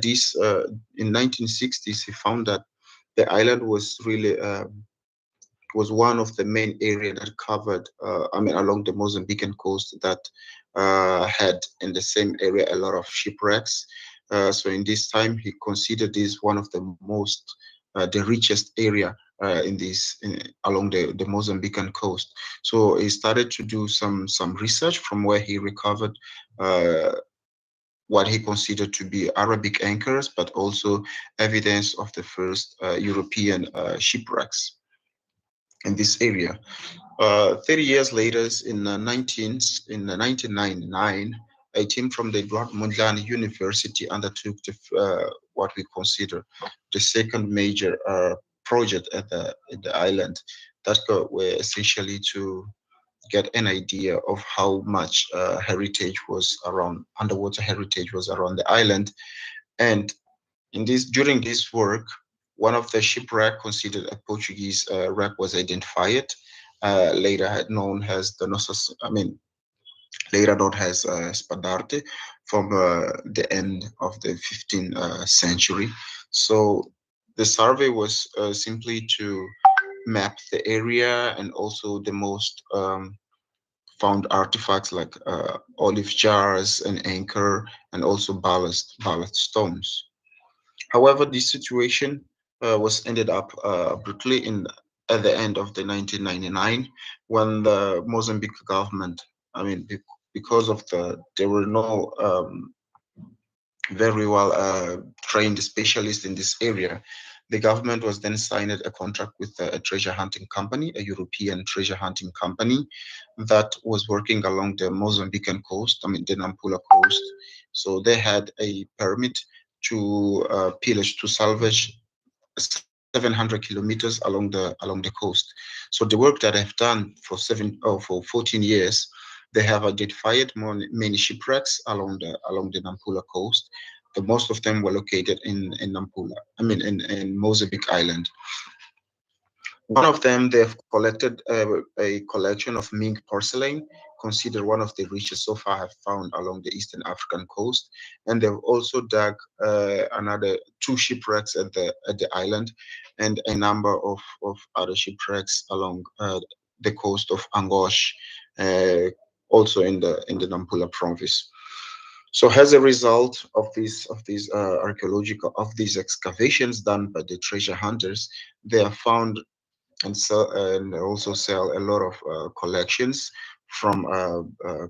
This in 1960s, he found that the island was really was one of the main area that covered, I mean, along the Mozambican coast that had in the same area a lot of shipwrecks. So in this time, he considered this one of the most, the richest area along the Mozambican coast. So he started to do some research from where he recovered what he considered to be Arabic anchors, but also evidence of the first European shipwrecks in this area. 30 years later, in 1999, a team from the Mondlane University undertook what we consider the second major project at in the island that were essentially to get an idea of how much heritage was around, underwater heritage was around the island. And during this work, one of the shipwreck considered a Portuguese wreck was identified, later known as the Nossa, I mean, later known as Spadarte, from the end of the 15th century. So the survey was simply to map the area and also the most found artifacts like olive jars, an anchor, and also ballast stones. However, this situation was ended up abruptly in at the end of the 1999 when the Mozambique government, I mean, because of there were no very well trained specialists in this area. The government was then signed a contract with a treasure hunting company, a European treasure hunting company that was working along the Mozambican coast, I mean the Nampula coast. So they had a permit to pillage, to salvage 700 kilometers along the coast. So the work that I've done for 14 years, they have identified many shipwrecks along the Nampula coast. The most of them were located in Nampula, I mean in Mozambique Island. One of them, they've collected a collection of mink porcelain, considered one of the richest so far have found along the eastern African coast. And they've also dug another two shipwrecks at the island, and a number of other shipwrecks along the coast of Angoche, also in the Nampula province. So as a result of these archaeological of these excavations done by the treasure hunters, they have found and also sell a lot of collections from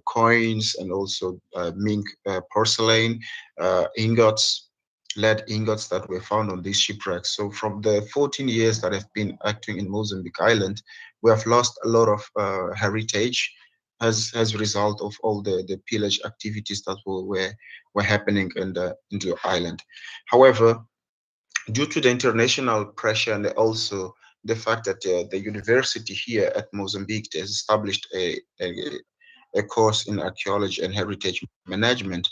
coins and also mink porcelain ingots, lead ingots that were found on these shipwrecks. So from the 14 years that I've been acting in Mozambique Island, we have lost a lot of heritage as a result of all the pillage activities that were happening in the island. However, due to the international pressure and also the fact that the university here at Mozambique has established a course in archaeology and heritage management,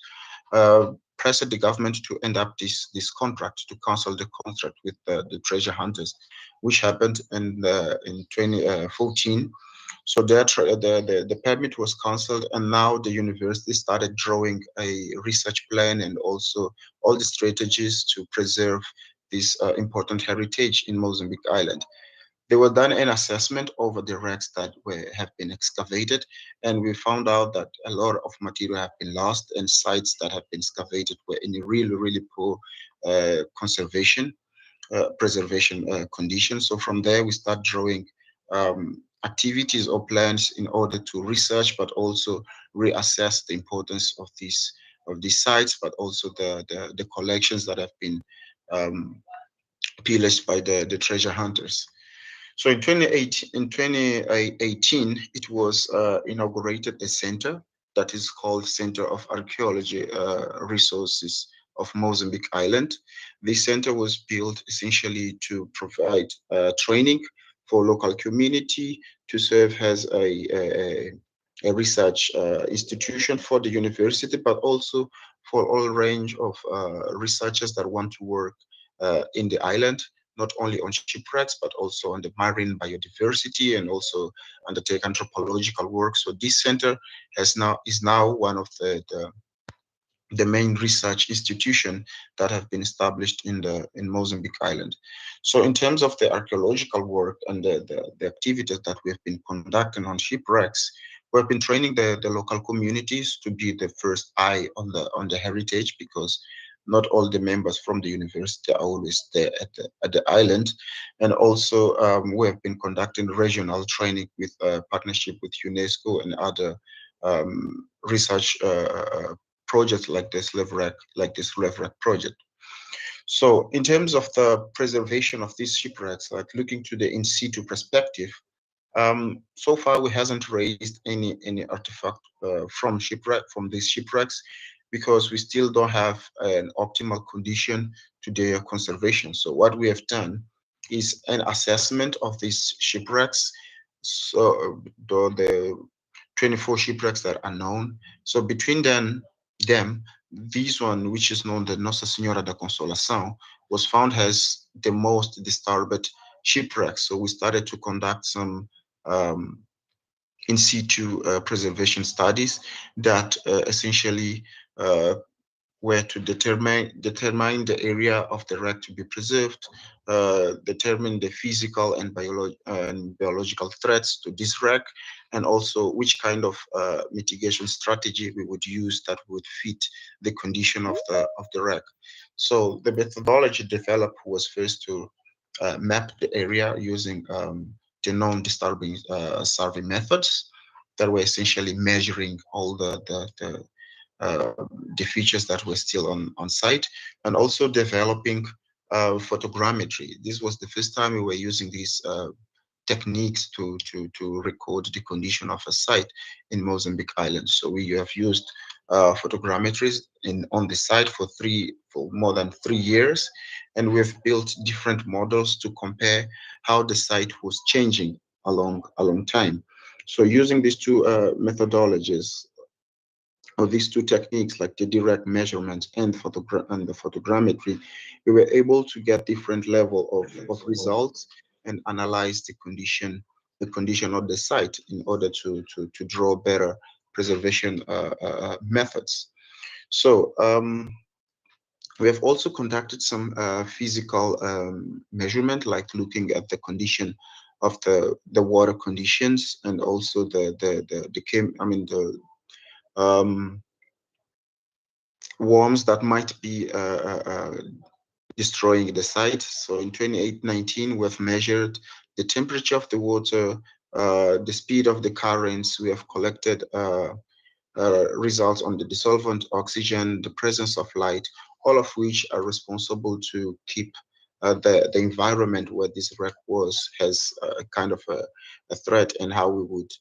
pressed the government to end up this contract, to cancel the contract with the treasure hunters, which happened in 2014. So the permit was cancelled, and now the university started drawing a research plan and also all the strategies to preserve this important heritage in Mozambique Island. They were done an assessment over the wrecks that have been excavated, and we found out that a lot of material have been lost, and sites that have been excavated were in a really poor conservation preservation conditions. So from there, we start drawing activities or plans in order to research, but also reassess the importance of these sites, but also the collections that have been pillaged by the treasure hunters. So in 2018, it was inaugurated a center that is called Center of Archaeology Resources of Mozambique Island. This center was built essentially to provide training for local community, to serve as a research institution for the university, but also for all range of researchers that want to work in the island, not only on shipwrecks, but also on the marine biodiversity and also undertake anthropological work. So this center is now one of the main research institution that have been established in Mozambique Island. So in terms of the archaeological work and the activities that we have been conducting on shipwrecks, we have been training the local communities to be the first eye on the heritage, because not all the members from the university are always there at the island. And also we have been conducting regional training with partnership with UNESCO and other research projects like this LevRec project. So in terms of the preservation of these shipwrecks, like looking to the in situ perspective, so far we hasn't raised any artifact from these shipwrecks, because we still don't have an optimal condition to their conservation. So what we have done is an assessment of these shipwrecks. So the 24 shipwrecks that are known. So between them, this one, which is known the Nossa Senhora da Consolação, was found as the most disturbed shipwreck. So we started to conduct some in situ preservation studies that essentially were to determine the area of the wreck to be preserved, determine the physical and biological threats to this wreck, and also which kind of mitigation strategy we would use that would fit the condition of the wreck. So the methodology developed was first to map the area using the non-disturbing survey methods that were essentially measuring all uh, the features that were still on site, and also developing photogrammetry. This was the first time we were using these techniques to record the condition of a site in Mozambique Island. So we have used photogrammetries on the site for more than 3 years, and we've built different models to compare how the site was changing along time. So using these two methodologies, or these two techniques, like the direct measurement and the photogrammetry, we were able to get different level of results and analyze the condition of the site in order to draw better preservation methods. So we have also conducted some physical measurement, like looking at the condition of the water conditions, and also the worms that might be destroying the site. So in 2019, we've measured the temperature of the water, the speed of the currents. We have collected results on the dissolvent oxygen, the presence of light, all of which are responsible to keep the environment where this wreck was has a kind of a threat, and how we would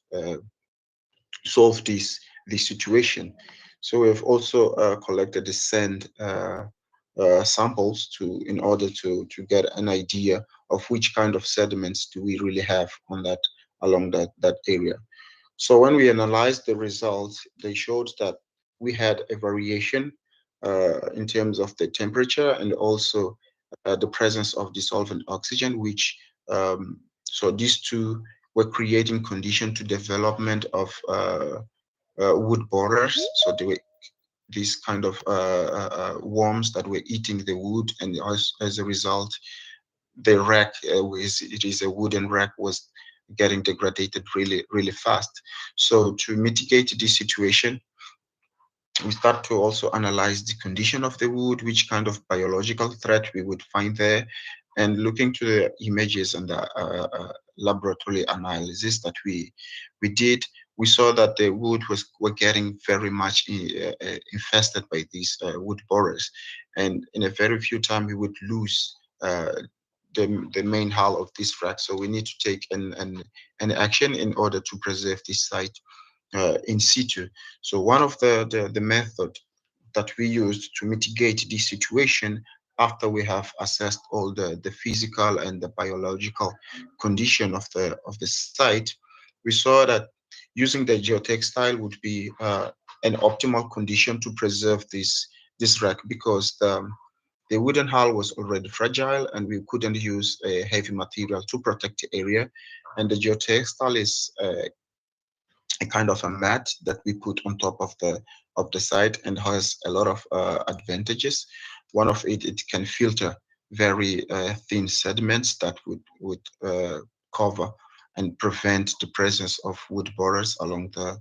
solve this situation. So we've also collected the sand samples in order to get an idea of which kind of sediments do we really have along that area. So when we analyzed the results, they showed that we had a variation in terms of the temperature, and also the presence of dissolvent oxygen, which so these two were creating condition to development of wood borers. So they were these kind of worms that were eating the wood, and as a result, the wreck, it is a wooden wreck, was getting degraded really fast. So to mitigate this situation, we start to also analyze the condition of the wood, which kind of biological threat we would find there, and looking to the images and the laboratory analysis that we did, we saw that the wood were getting very much infested by these wood borers, and in a very few time we would lose the main hull of this wreck. So we need to take an action in order to preserve this site in situ. So one of the method that we used to mitigate this situation, after we have assessed all the physical and the biological condition of the site, we saw that using the geotextile would be an optimal condition to preserve this wreck, because the wooden hull was already fragile, and we couldn't use a heavy material to protect the area. And the geotextile is a kind of a mat that we put on top of the site, and has a lot of advantages. One of it can filter very thin sediments that would cover and prevent the presence of wood borers along the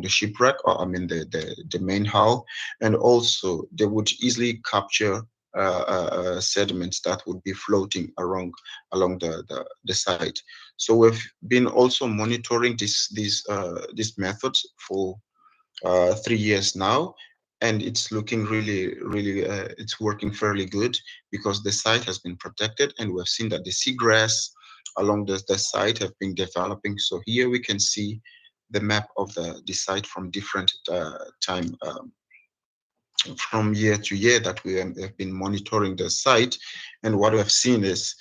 shipwreck, or I mean the main hull, and also they would easily capture sediments that would be floating along the site. So we've been also monitoring these methods for 3 years now, and it's looking really it's working fairly good, because the site has been protected, and we've seen that the seagrass along the site have been developing. So here we can see the map of the site from different time from year to year that we have been monitoring the site. And what we have seen is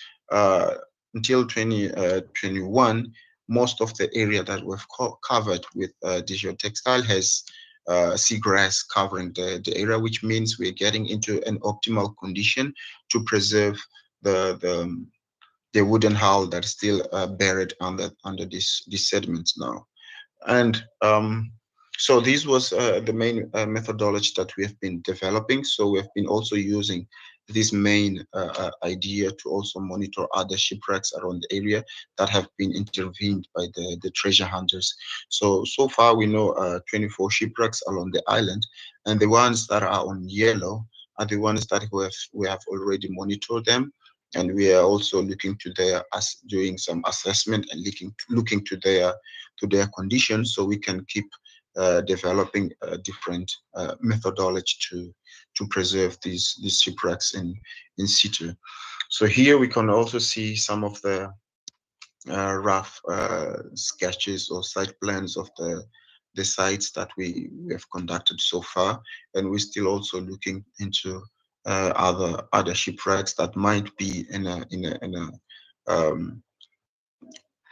until 2021, most of the area that we've covered with digital textile has seagrass covering the area, which means we're getting into an optimal condition to preserve the wooden hull that's still buried under these sediments now. And so this was the main methodology that we have been developing. So we have been also using this main idea to also monitor other shipwrecks around the area that have been intervened by the treasure hunters. So far we know 24 shipwrecks along the island, and the ones that are on yellow are the ones that we have already monitored them, and we are also looking to their doing some assessment and looking to their conditions, so we can keep developing different methodology to preserve these shipwrecks in situ. So here we can also see some of the rough sketches or site plans of the sites that we have conducted so far, and we're still also looking into other shipwrecks that might be um,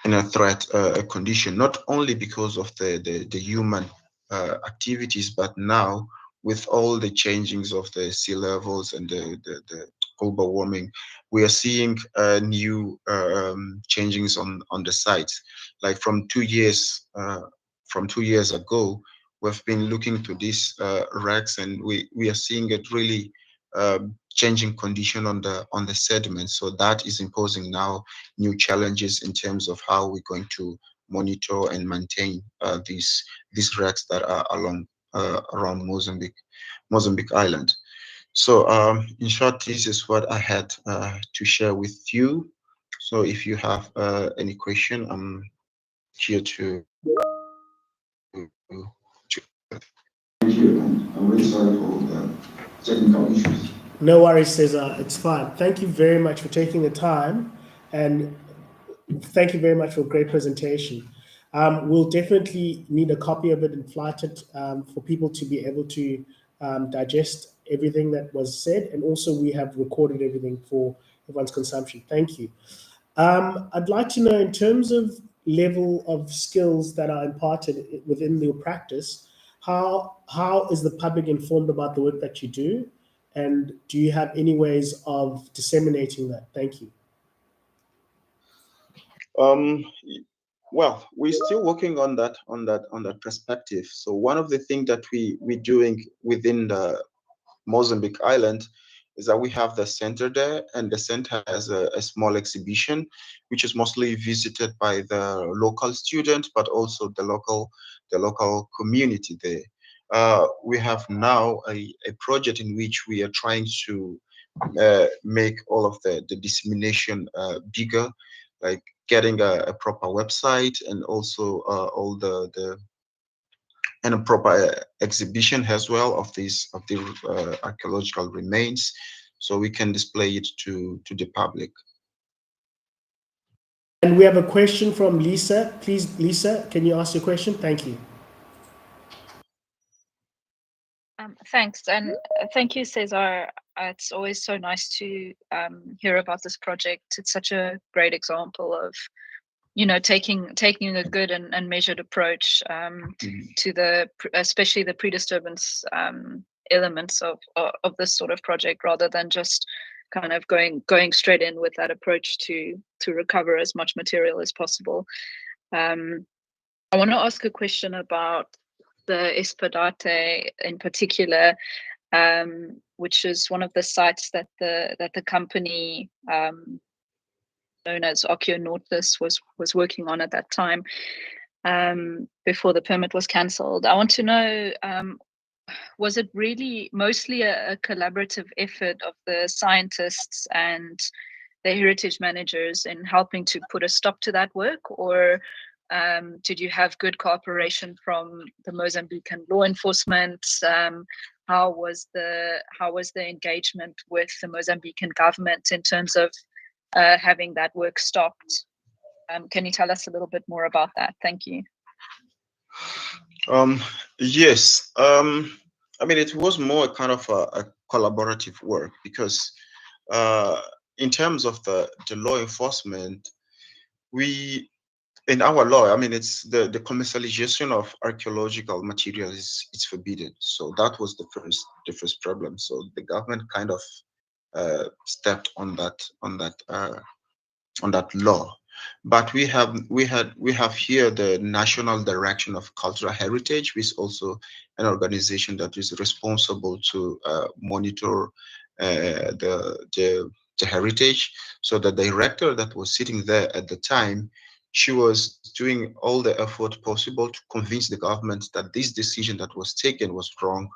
in a threat condition, not only because of the human activities, but now with all the changings of the sea levels and the global warming, we are seeing new changings on the sites. Like from 2 years ago, we've been looking to these wrecks, and we are seeing it really changing condition on the sediment. So that is imposing now new challenges in terms of how we're going to monitor and maintain these wrecks that are around Mozambique Island. So in short, this is what I had to share with you. So if you have any question, I'm here to Thank you, and I'm really sorry for the technical issues.
No worries, Cesar. It's fine. Thank you very much for taking the time, and thank you very much for a great presentation. We'll definitely need a copy of it and flight it for people to be able to digest everything that was said, and also we have recorded everything for everyone's consumption. Thank you. I'd like to know, in terms of level of skills that are imparted within your practice, how is the public informed about the work that you do? And do you have any ways of disseminating that? Thank you.
Well, we're still working on that perspective. So one of the things that we're doing within the Mozambique Island is that we have the center there, and the center has a small exhibition, which is mostly visited by the local students, but also the local community there. We have now a project in which we are trying to make all of the dissemination bigger, like getting a proper website, and also all the and a proper exhibition as well of the archaeological remains, so we can display it to the public.
And we have a question from Lisa. Please, Lisa, can you ask your question? Thank you.
Thanks, and thank you, Cesar. It's always so nice to hear about this project. It's such a great example of, taking a good and measured approach to especially the pre-disturbance elements of this sort of project, rather than just kind of going straight in with that approach to recover as much material as possible. I want to ask a question about the Espadate in particular, which is one of the sites that the company known as Okeanorthus was working on at that time, before the permit was cancelled. I want to know, was it really mostly a collaborative effort of the scientists and the heritage managers in helping to put a stop to that work, or did you have good cooperation from the Mozambican law enforcement? How was the engagement with the Mozambican government in terms of having that work stopped? Can you tell us a little bit more about that? Thank you.
Yes. I mean, it was more kind of a collaborative work, because in terms of the law enforcement, in our law, I mean, it's the commercialization of archaeological material it's forbidden. So that was the first problem. So the government kind of stepped on that law. But we have here the National Direction of Cultural Heritage, which is also an organization that is responsible to monitor the heritage. So the director that was sitting there at the time, she was doing all the effort possible to convince the government that this decision that was taken was wrong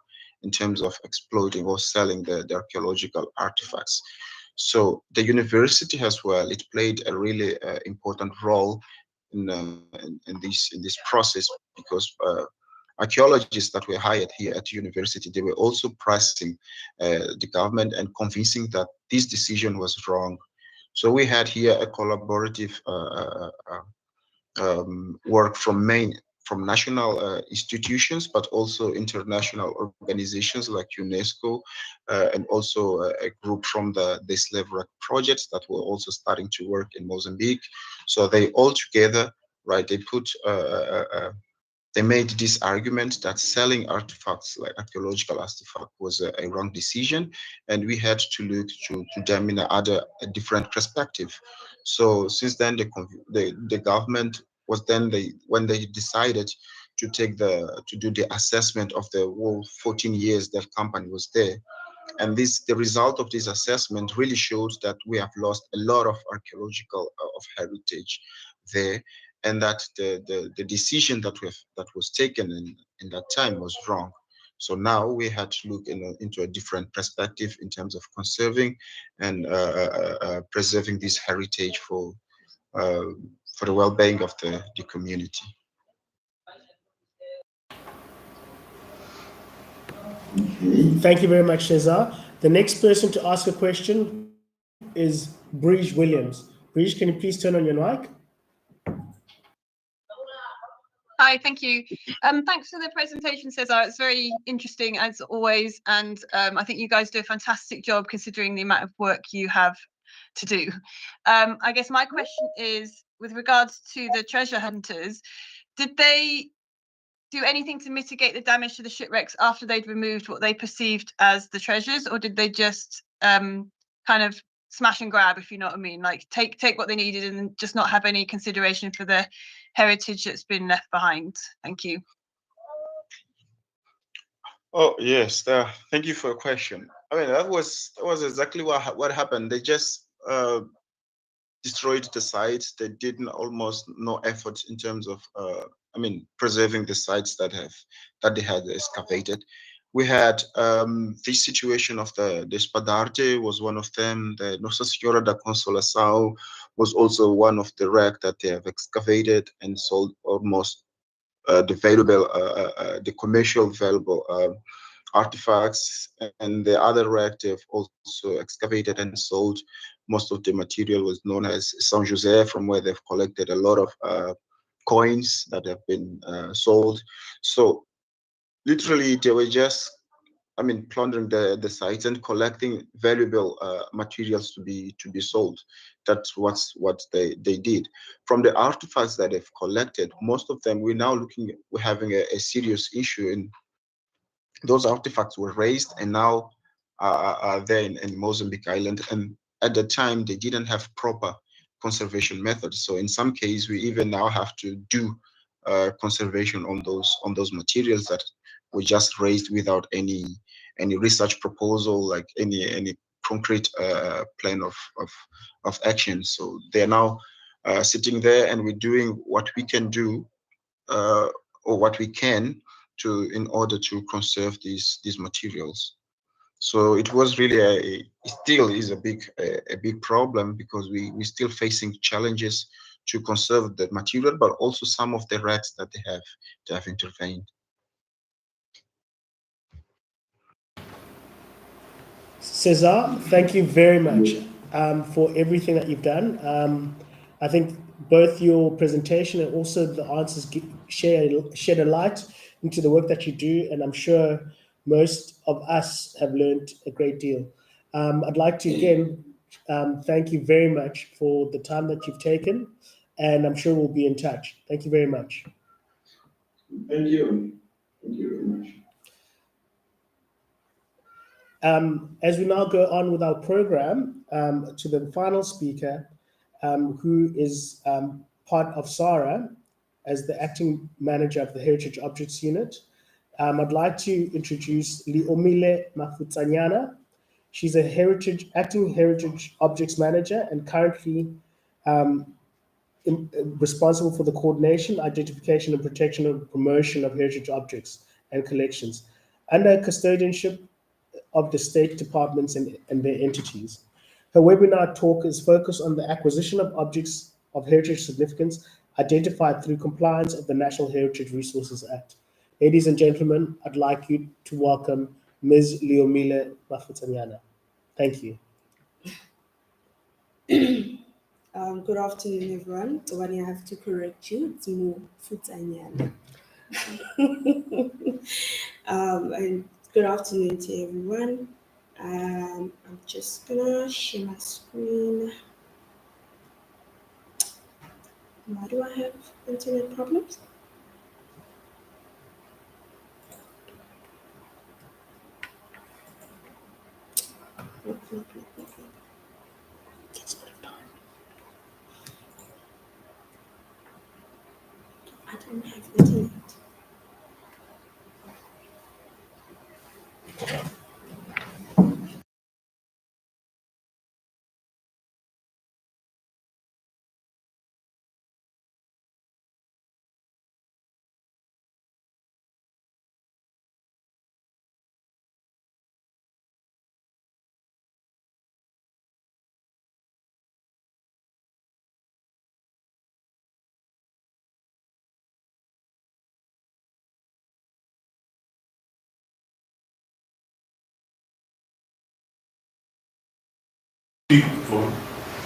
in terms of exploiting or selling the archaeological artifacts. So the university as well, it played a really important role in this process, because archaeologists that were hired here at the university, they were also pressing the government and convincing that this decision was wrong. So we had here a collaborative work from national institutions, but also international organizations like UNESCO, and also a group from the slave wreck projects that were also starting to work in Mozambique. So they all together, right? They made this argument that selling artifacts like archaeological artifacts was a wrong decision, and we had to look to them in a different perspective. So since then, the government was then when they decided to do the assessment of the whole 14 years that company was there, and the result of this assessment really shows that we have lost a lot of archaeological of heritage there, and that the decision that was taken in that time was wrong. So now we had to look into a different perspective in terms of conserving and preserving this heritage uh, for the well-being of the community.
Thank you very much, Cesar. The next person to ask a question is Breege Williams. Breege, can you please turn on your mic?
Hi, thank you. Thanks for the presentation, Cesar. It's very interesting as always, and I think you guys do a fantastic job considering the amount of work you have to do. I guess my question is, with regards to the treasure hunters, did they do anything to mitigate the damage to the shipwrecks after they'd removed what they perceived as the treasures, or did they just kind of smash and grab, if you know what I mean, like take what they needed and just not have any consideration for the heritage that's been left behind? Thank you.
Oh yes, thank you for your question. I mean, that was exactly what happened. They just destroyed the sites. They did almost no effort in terms of preserving the sites that they had excavated. We had this situation of the Spadarte was one of them. The Nossa Senhora da Consolação was also one of the wreck that they have excavated and sold almost the commercial valuable artifacts, and the other wreck they've also excavated and sold. Most of the material was known as São José, from where they've collected a lot of coins that have been sold. So literally, they were just, plundering the sites and collecting valuable materials to be sold. That's what they did. From the artifacts that they've collected, most of them we're having a serious issue in. Those artifacts were raised and now are there in Mozambique Island. And at the time, they didn't have proper conservation methods. So in some cases, we even now have to do conservation on those materials that were just raised without any research proposal, like any concrete plan of action. So they're now sitting there, and we're doing what we can do, or what we can in order to conserve these materials. So it was really it still is a big problem, because we're still facing challenges to conserve the material, but also some of the wrecks that they have intervened.
Cesar, thank you very much for everything that you've done. I think both your presentation and also the answers shed a light into the work that you do, and I'm sure most of us have learned a great deal. I'd like to again thank you very much for the time that you've taken, and I'm sure we'll be in touch. Thank you very much.
Thank you. Thank you very much.
As we now go on with our program, to the final speaker, who is part of SARA as the acting manager of the Heritage Objects Unit. I'd like to introduce Leomile Mafutsanyana. She's a acting Heritage Objects Manager and currently responsible for the coordination, identification, and protection and promotion of heritage objects and collections under custodianship of the state departments and their entities. Her webinar talk is focused on the acquisition of objects of heritage significance identified through compliance of the National Heritage Resources Act. Ladies and gentlemen, I'd like you to welcome Ms. Leomile Mafutsanyana. Thank you.
Good afternoon, everyone. When I have to correct you, it's more Futsanyana. And good afternoon to everyone. I'm just gonna share my screen. Why do I have internet problems? I don't have internet.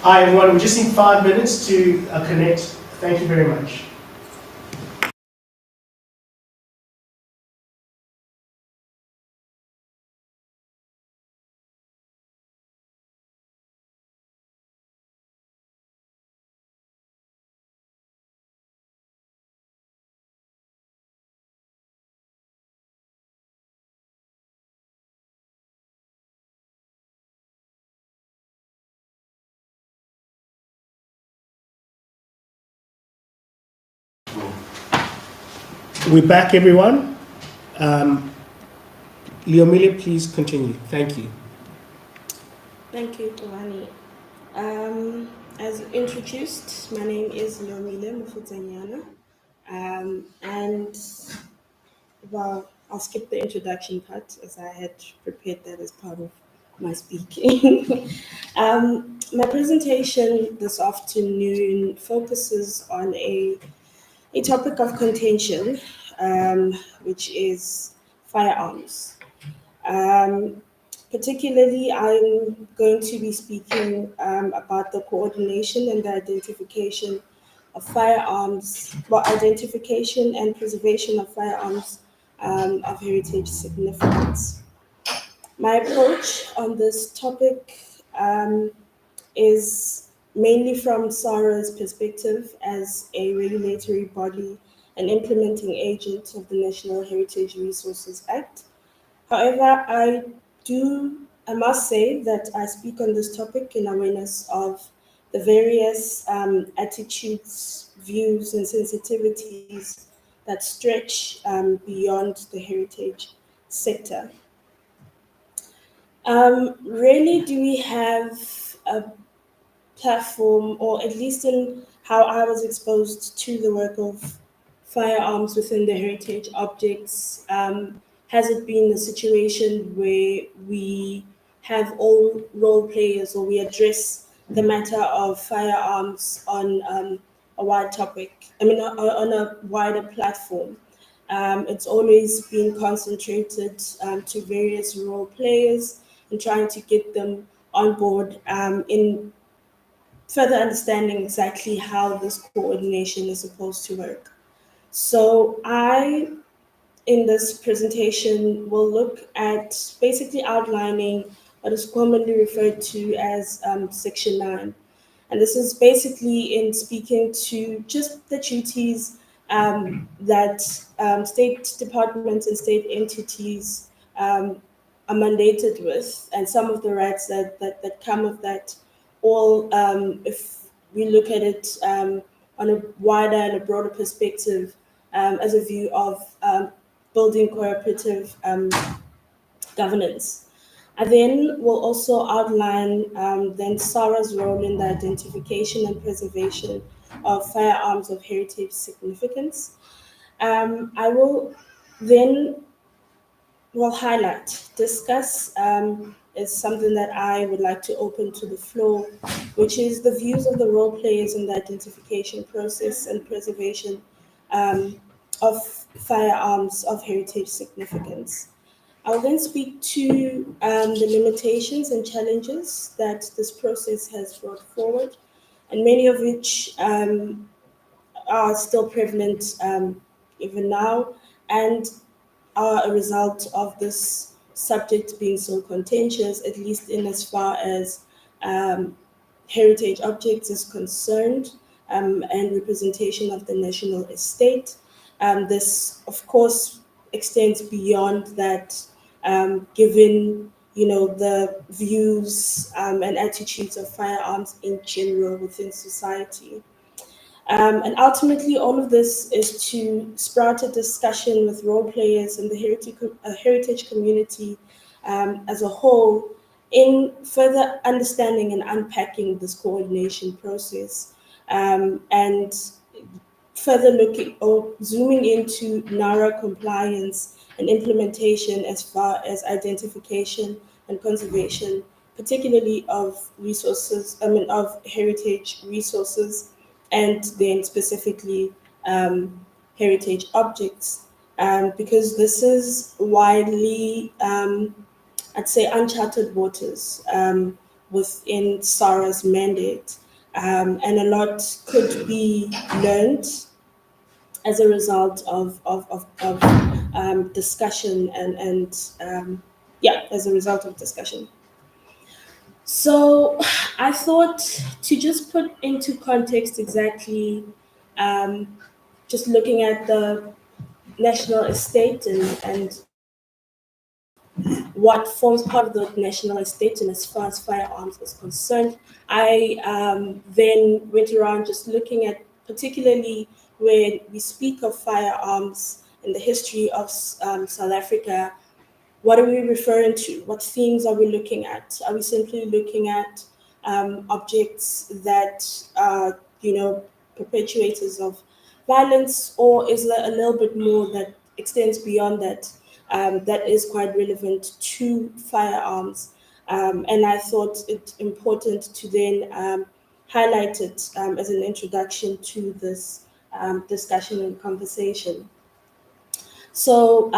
Hi everyone, we just need 5 minutes to connect. Thank you very much. We're back, everyone. Leomile, please continue. Thank you.
Thank you, Tawani. As introduced, my name is Leomile Mufutanyana. And well, I'll skip the introduction part as I had prepared that as part of my speaking. My presentation this afternoon focuses on a topic of contention, which is firearms. Particularly, I'm going to be speaking about the coordination and the identification of firearms, identification and preservation of firearms of heritage significance. My approach on this topic is mainly from SARA's perspective as a regulatory body and implementing agent of the National Heritage Resources Act. However, I must say that I speak on this topic in awareness of the various attitudes, views, and sensitivities that stretch beyond the heritage sector. Rarely do we have a platform, or at least in how I was exposed to the work of firearms within the heritage objects, has it been a situation where we have all role players or we address the matter of firearms on a wide topic, on a wider platform. It's always been concentrated to various role players and trying to get them on board in further understanding exactly how this coordination is supposed to work. So in this presentation, will look at basically outlining what is commonly referred to as Section 9. And this is basically in speaking to just the duties that state departments and state entities are mandated with, and some of the rights that come with that, all if we look at it on a wider and a broader perspective as a view of building cooperative governance. I then will also outline then SARA's role in the identification and preservation of firearms of heritage significance. I will then highlight, discuss is something that I would like to open to the floor, which is the views of the role players in the identification process and preservation of firearms of heritage significance. I'll then speak to the limitations and challenges that this process has brought forward, and many of which are still prevalent even now, and are a result of this subject being so contentious, at least in as far as heritage objects is concerned, and representation of the national estate. This, of course, extends beyond that, given the views and attitudes of firearms in general within society. And ultimately, all of this is to sprout a discussion with role players and the heritage community as a whole in further understanding and unpacking this coordination process, and further looking or zooming into NARA compliance and implementation as far as identification and conservation, particularly of resources, of heritage resources, and then specifically heritage objects, because this is widely, I'd say, uncharted waters within SARA's mandate, and a lot could be learned as a result of discussion and yeah, as a result of discussion. So I thought to just put into context exactly, just looking at the national estate and what forms part of the national estate and as far as firearms is concerned. I then went around just looking at, particularly when we speak of firearms in the history of South Africa, what are we referring to? What themes are we looking at? Are we simply looking at objects that are, perpetuators of violence, or is there a little bit more that extends beyond that, that is quite relevant to firearms? And I thought it important to then highlight it as an introduction to this discussion and conversation. So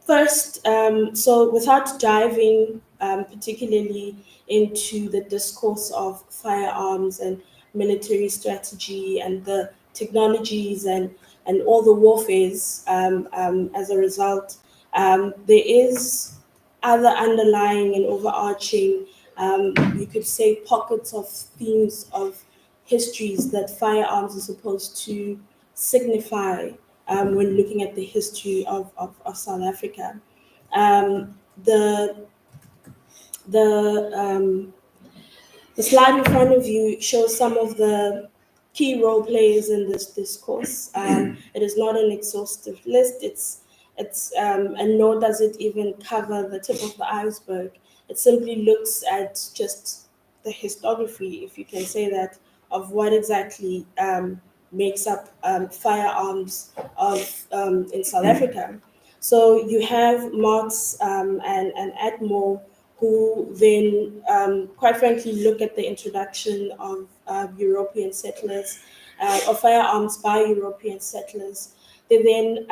first, so without diving particularly into the discourse of firearms and military strategy and the technologies and all the warfares as a result, there is other underlying and overarching, you could say, pockets of themes of histories that firearms are supposed to signify when looking at the history of South Africa. The the the slide in front of you shows some of the key role players in this discourse. It is not an exhaustive list. And nor does it even cover the tip of the iceberg. It simply looks at just the historiography, if you can say that, of what exactly makes up firearms in South Africa. So you have Marx and Atmore, who then, quite frankly, look at the introduction of European settlers, of firearms by European settlers. They then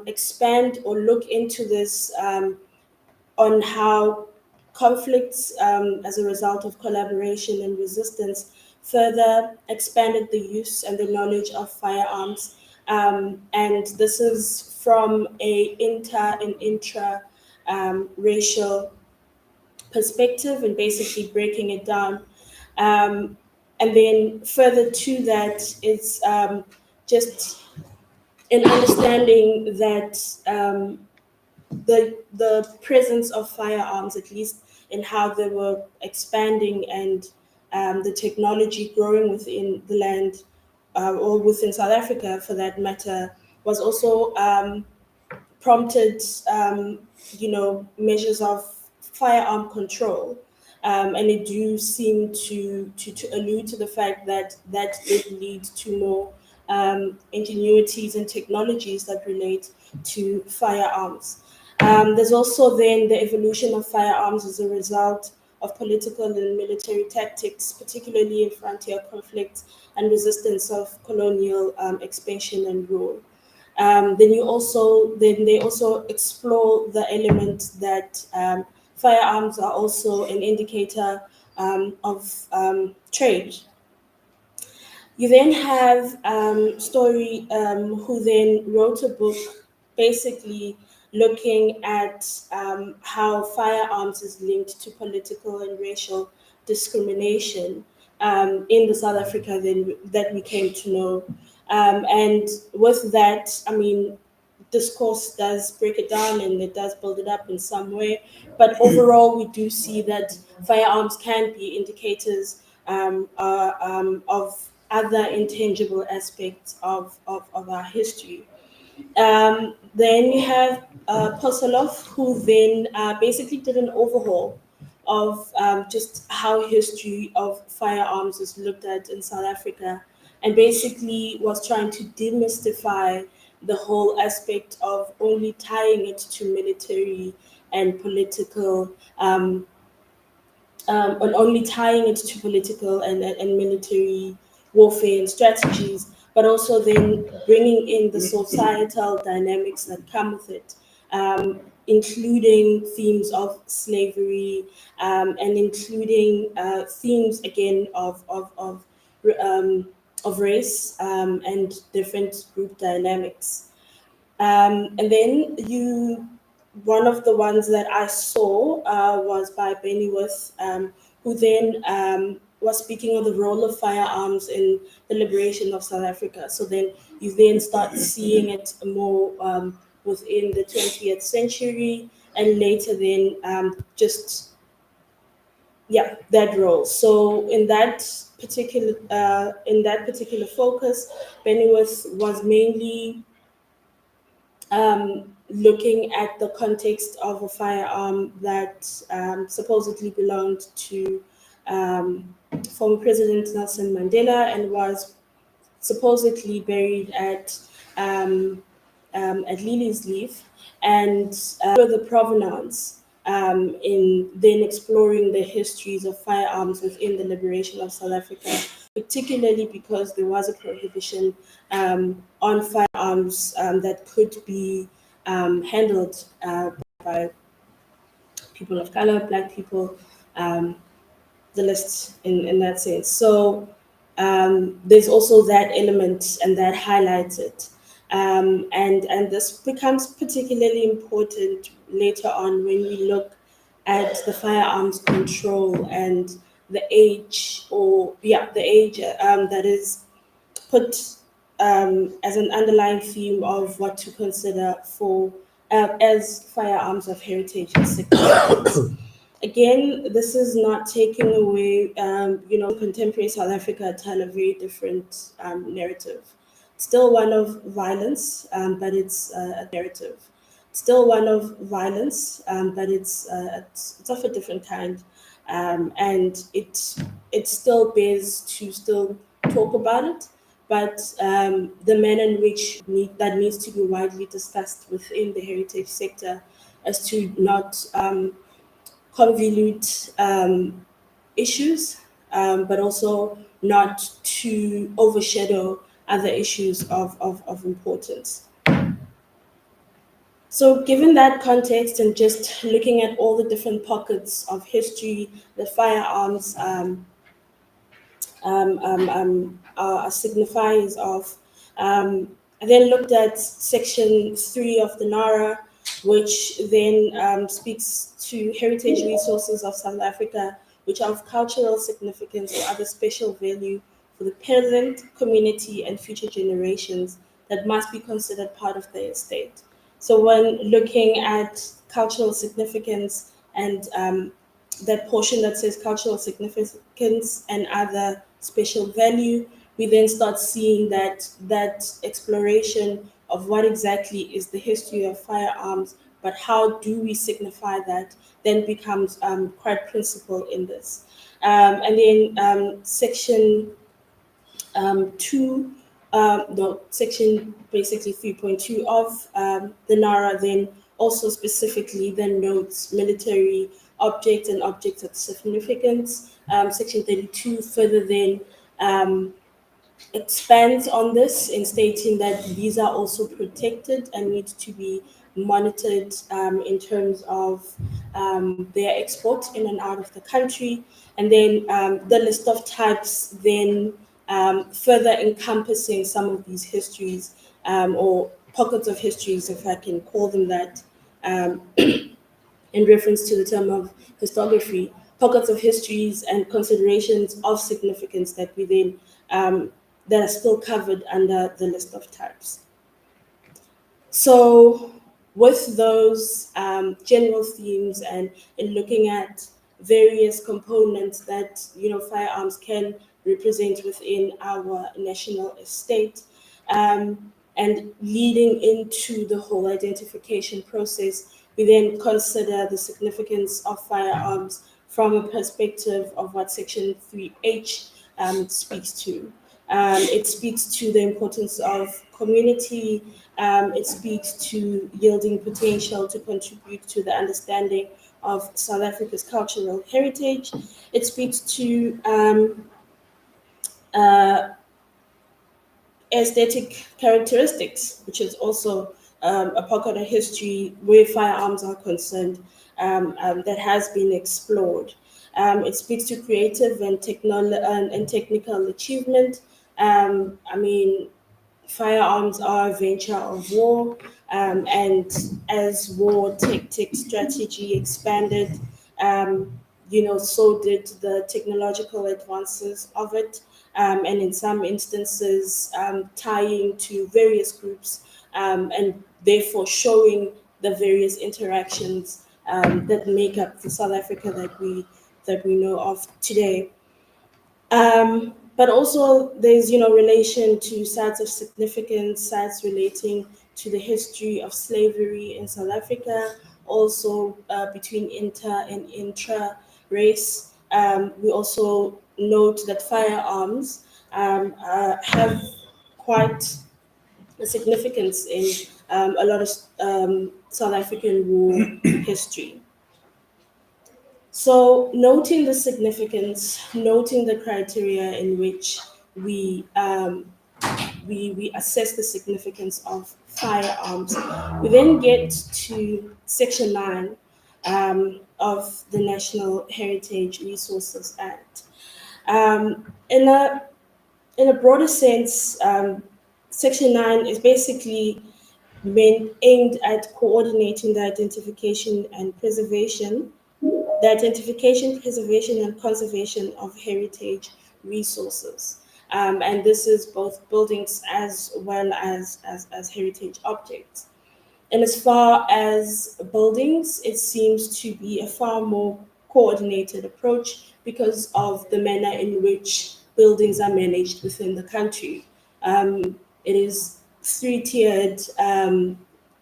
expand or look into this on how conflicts as a result of collaboration and resistance further expanded the use and the knowledge of firearms. And this is from a inter and intra racial perspective, and basically breaking it down. And then further to that, it's just an understanding that the presence of firearms, at least in how they were expanding and the technology growing within the land, or within South Africa for that matter, was also prompted, measures of firearm control. And it do seem to allude to the fact that that did lead to more ingenuities and technologies that relate to firearms. There's also then the evolution of firearms as a result of political and military tactics, particularly in frontier conflicts and resistance of colonial expansion and rule. Then they also explore the element that firearms are also an indicator of trade. You then have Story, who then wrote a book basically looking at how firearms is linked to political and racial discrimination in the South Africa that we came to know. And with that, I mean, discourse does break it down and it does build it up in some way. But overall, we do see that firearms can be indicators of other intangible aspects of our history. Then you have Posoloff, who then basically did an overhaul of just how history of firearms is looked at in South Africa, and basically was trying to demystify the whole aspect of only tying it to military and political on only tying it to political and military warfare and strategies, but also then bringing in the societal dynamics that come with it, including themes of slavery, and including themes again of race, and different group dynamics. And then one of the ones that I saw was by Benny Worth, who then was speaking of the role of firearms in the liberation of South Africa. So then you then start seeing it more within the 20th century, and later then that role. So in that particular focus, Benny Worth was mainly looking at the context of a firearm that supposedly belonged to former President Nelson Mandela and was supposedly buried at Lily's Leaf, and the provenance in then exploring the histories of firearms within the liberation of South Africa, particularly because there was a prohibition on firearms that could be handled by people of color, Black people, the list in that sense. So there's also that element, and that highlights it. And this becomes particularly important later on when we look at the firearms control and the age, that is put as an underlying theme of what to consider for as firearms of heritage and significance. Again, this is not taking away, contemporary South Africa tell a very different narrative. Still one of violence, but it's a narrative. Still one of violence, but it's of a different kind, and it still bears to still talk about it. But the manner in which that needs to be widely discussed within the heritage sector, as to not convolute issues, but also not to overshadow other issues of importance. So given that context and just looking at all the different pockets of history, the firearms are signifiers of, I then looked at section 3 of the NARA, which then speaks to heritage resources of South Africa, which are of cultural significance or other special value for the present community and future generations that must be considered part of the estate. So when looking at cultural significance and that portion that says cultural significance and other special value, we then start seeing that exploration of what exactly is the history of firearms, but how do we signify that, then becomes quite principal in this. And then section 2, no, section basically 3.2 of the NARA then also specifically then notes military objects and objects of significance. Section 32 further then expands on this in stating that these are also protected and need to be monitored in terms of their export in and out of the country. And then the list of types then further encompassing some of these histories or pockets of histories, if I can call them that, in reference to the term of historiography, pockets of histories and considerations of significance that we then that are still covered under the list of types. So, with those general themes and in looking at various components that firearms can represent within our national estate, and leading into the whole identification process, we then consider the significance of firearms from a perspective of what Section 3H speaks to. It speaks to the importance of community. It speaks to yielding potential to contribute to the understanding of South Africa's cultural heritage. It speaks to aesthetic characteristics, which is also a pocket of history where firearms are concerned that has been explored. It speaks to creative and technical achievement. I mean, firearms are a venture of war, and as war tactic strategy expanded, so did the technological advances of it, and in some instances, tying to various groups, and therefore showing the various interactions that make up the South Africa that we know of today. But also there's, relation to sites of significance, sites relating to the history of slavery in South Africa, also between inter and intra race. We also note that firearms have quite a significance in a lot of South African war history. So, noting the significance, noting the criteria in which we we assess the significance of firearms, we then get to Section 9 of the National Heritage Resources Act. In a broader sense, Section 9 is basically aimed at coordinating the identification and preservation and conservation of heritage resources. And this is both buildings as well as heritage objects. And as far as buildings, it seems to be a far more coordinated approach because of the manner in which buildings are managed within the country. It is three-tiered,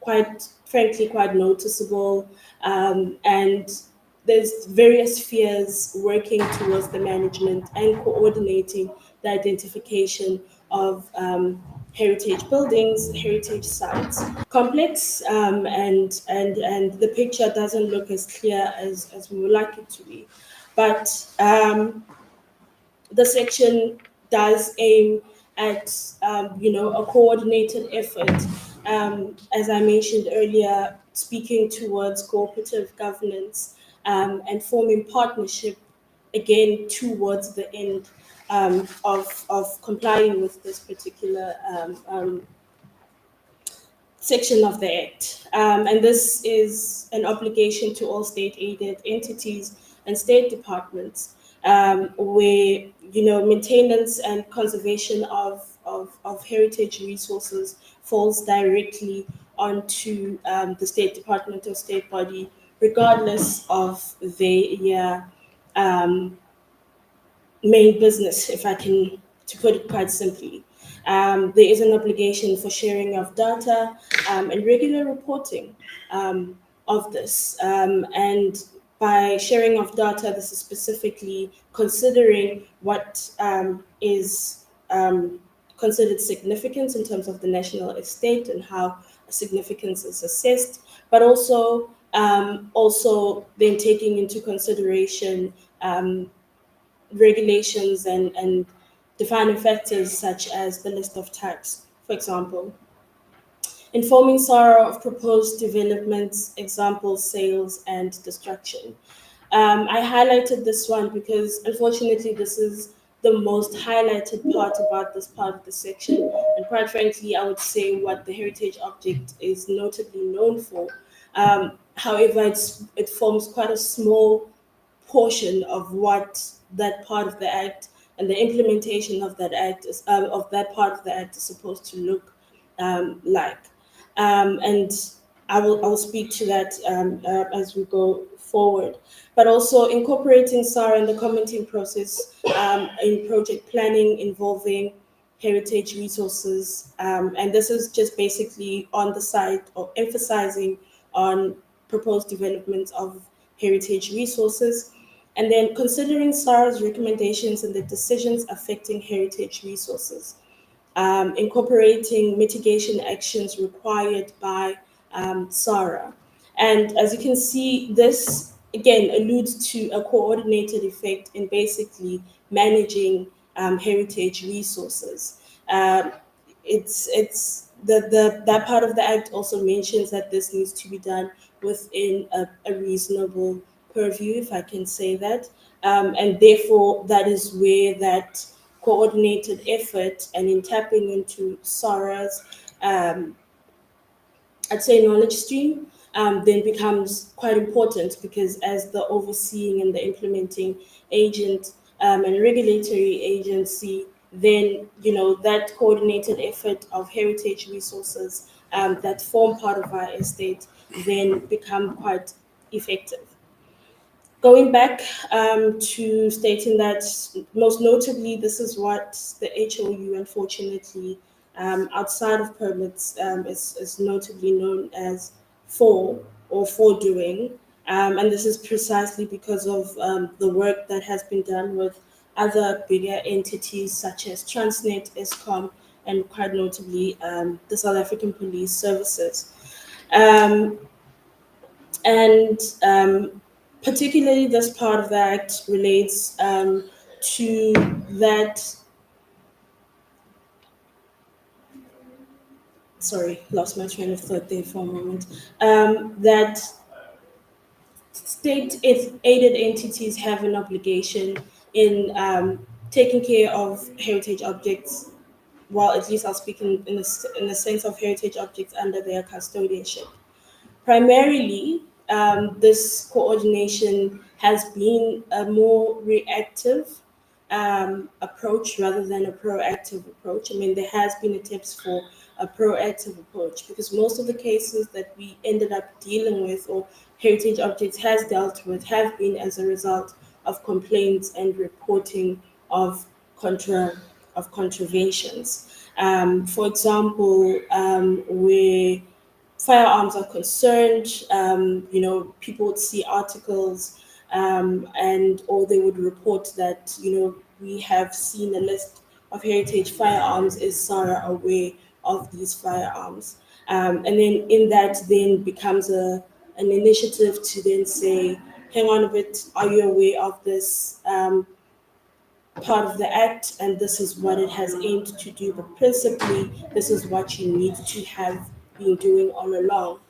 quite frankly, quite noticeable, and there's various spheres working towards the management and coordinating the identification of heritage buildings, heritage sites. Complex, and the picture doesn't look as clear as we would like it to be, but the section does aim at a coordinated effort, as I mentioned earlier, speaking towards cooperative governance and forming partnership again towards the end of complying with this particular section of the Act. And this is an obligation to all state-aided entities and state departments, where maintenance and conservation of heritage resources falls directly onto the State Department or state body regardless of their main business, if I can, to put it quite simply. There is an obligation for sharing of data and regular reporting of this. And by sharing of data, this is specifically considering what is considered significance in terms of the national estate and how significance is assessed, but also then taking into consideration regulations and defining factors such as the list of types, for example. Informing SARA of proposed developments, examples, sales, and destruction. I highlighted this one because unfortunately this is the most highlighted part about this part of the section. And quite frankly, I would say what the heritage object is notably known for. However, it forms quite a small portion of what that part of the act and the implementation of that act is, of that part of the act is supposed to look like. And I will speak to that as we go forward. But also incorporating SARA in the commenting process in project planning involving heritage resources. And this is just basically on the side or emphasizing on proposed development of heritage resources. And then considering SARA's recommendations and the decisions affecting heritage resources. Incorporating mitigation actions required by SARA. And as you can see, this again alludes to a coordinated effect in basically managing heritage resources. It's that part of the act also mentions that this needs to be done within a reasonable purview, if I can say that, and therefore that is where that coordinated effort and in tapping into SARA's, I'd say, knowledge stream, then becomes quite important because as the overseeing and the implementing agent and regulatory agency, then that coordinated effort of heritage resources that form part of our estate then become quite effective. Going back to stating that most notably, this is what the HOU, unfortunately, outside of permits, is notably known as for or for doing. And this is precisely because of the work that has been done with other bigger entities such as Transnet, Eskom, and quite notably the South African Police Services. And particularly this part of the act relates to that, sorry, lost my train of thought there for a moment, that state-aided entities have an obligation in taking care of heritage objects, well, at least I'll speak in the sense of heritage objects under their custodianship. Primarily, this coordination has been a more reactive approach rather than a proactive approach. I mean, there has been attempts for a proactive approach because most of the cases that we ended up dealing with or heritage objects has dealt with have been as a result of complaints and reporting of contraventions. For example, where firearms are concerned, people would see articles and or they would report that, we have seen a list of heritage firearms. Is SARA aware of these firearms? And then in that then becomes an initiative to then say, hang on a bit, are you aware of this part of the act, and this is what it has aimed to do, but principally this is what you need to have been doing all along.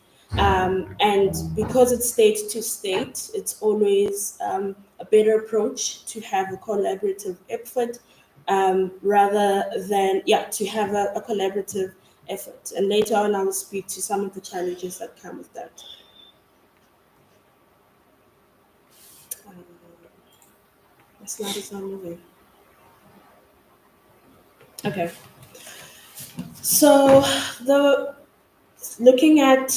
And because it's state to state, it's always a better approach to have a collaborative effort rather than, to have a collaborative effort. And later on, I will speak to some of the challenges that come with that. My slide is not moving. Okay. So looking at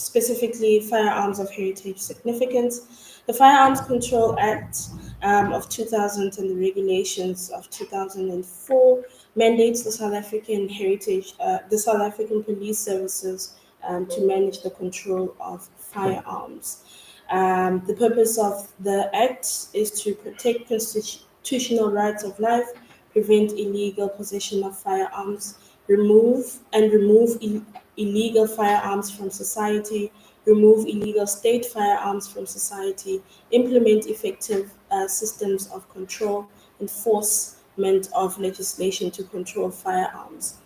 specifically firearms of heritage significance. The Firearms Control Act of 2000 and the regulations of 2004 mandates the South African the South African Police Services to manage the control of firearms. The purpose of the Act is to protect constitutional rights of life, prevent illegal possession of firearms, remove illegal firearms from society, remove illegal state firearms from society, implement effective systems of control, enforcement of legislation to control firearms.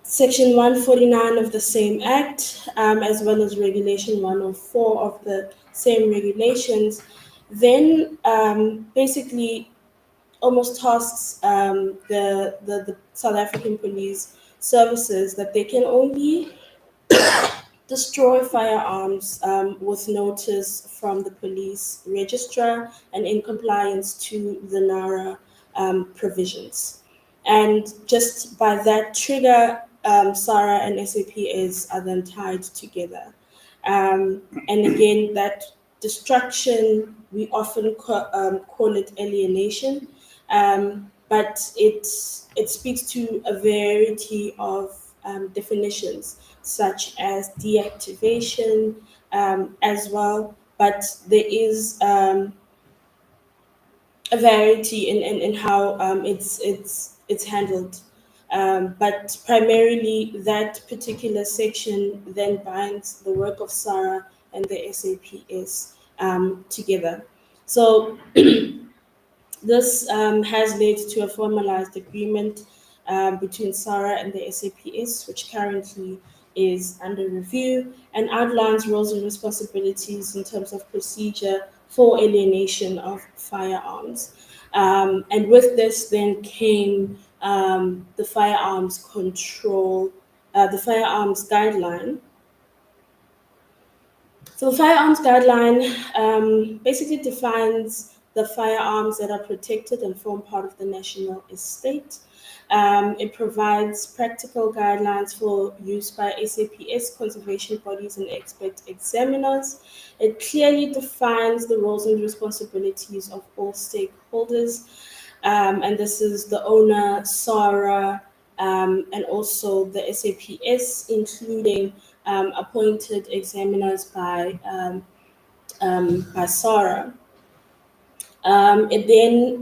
Section 149 of the same Act, as well as Regulation 104 of the same regulations, then basically almost tasks the South African Police Services that they can only destroy firearms with notice from the police registrar and in compliance to the NARA provisions. And just by that trigger, SARA and SAPS are then tied together. And again, that destruction, we often call it alienation, but it speaks to a variety of definitions, such as deactivation as well. But there is a variety in how it's handled. But primarily, that particular section then binds the work of SARA and the SAPS together. So this has led to a formalized agreement between SARA and the SAPS, which currently is under review and outlines roles and responsibilities in terms of procedure for alienation of firearms. And with this then came the firearms control, the firearms guideline. So the firearms guideline basically defines the firearms that are protected and form part of the national estate. It provides practical guidelines for use by SAPS, conservation bodies, and expert examiners. It clearly defines the roles and responsibilities of all stakeholders. And this is the owner, SARA, and also the SAPS, including appointed examiners by SARA. It then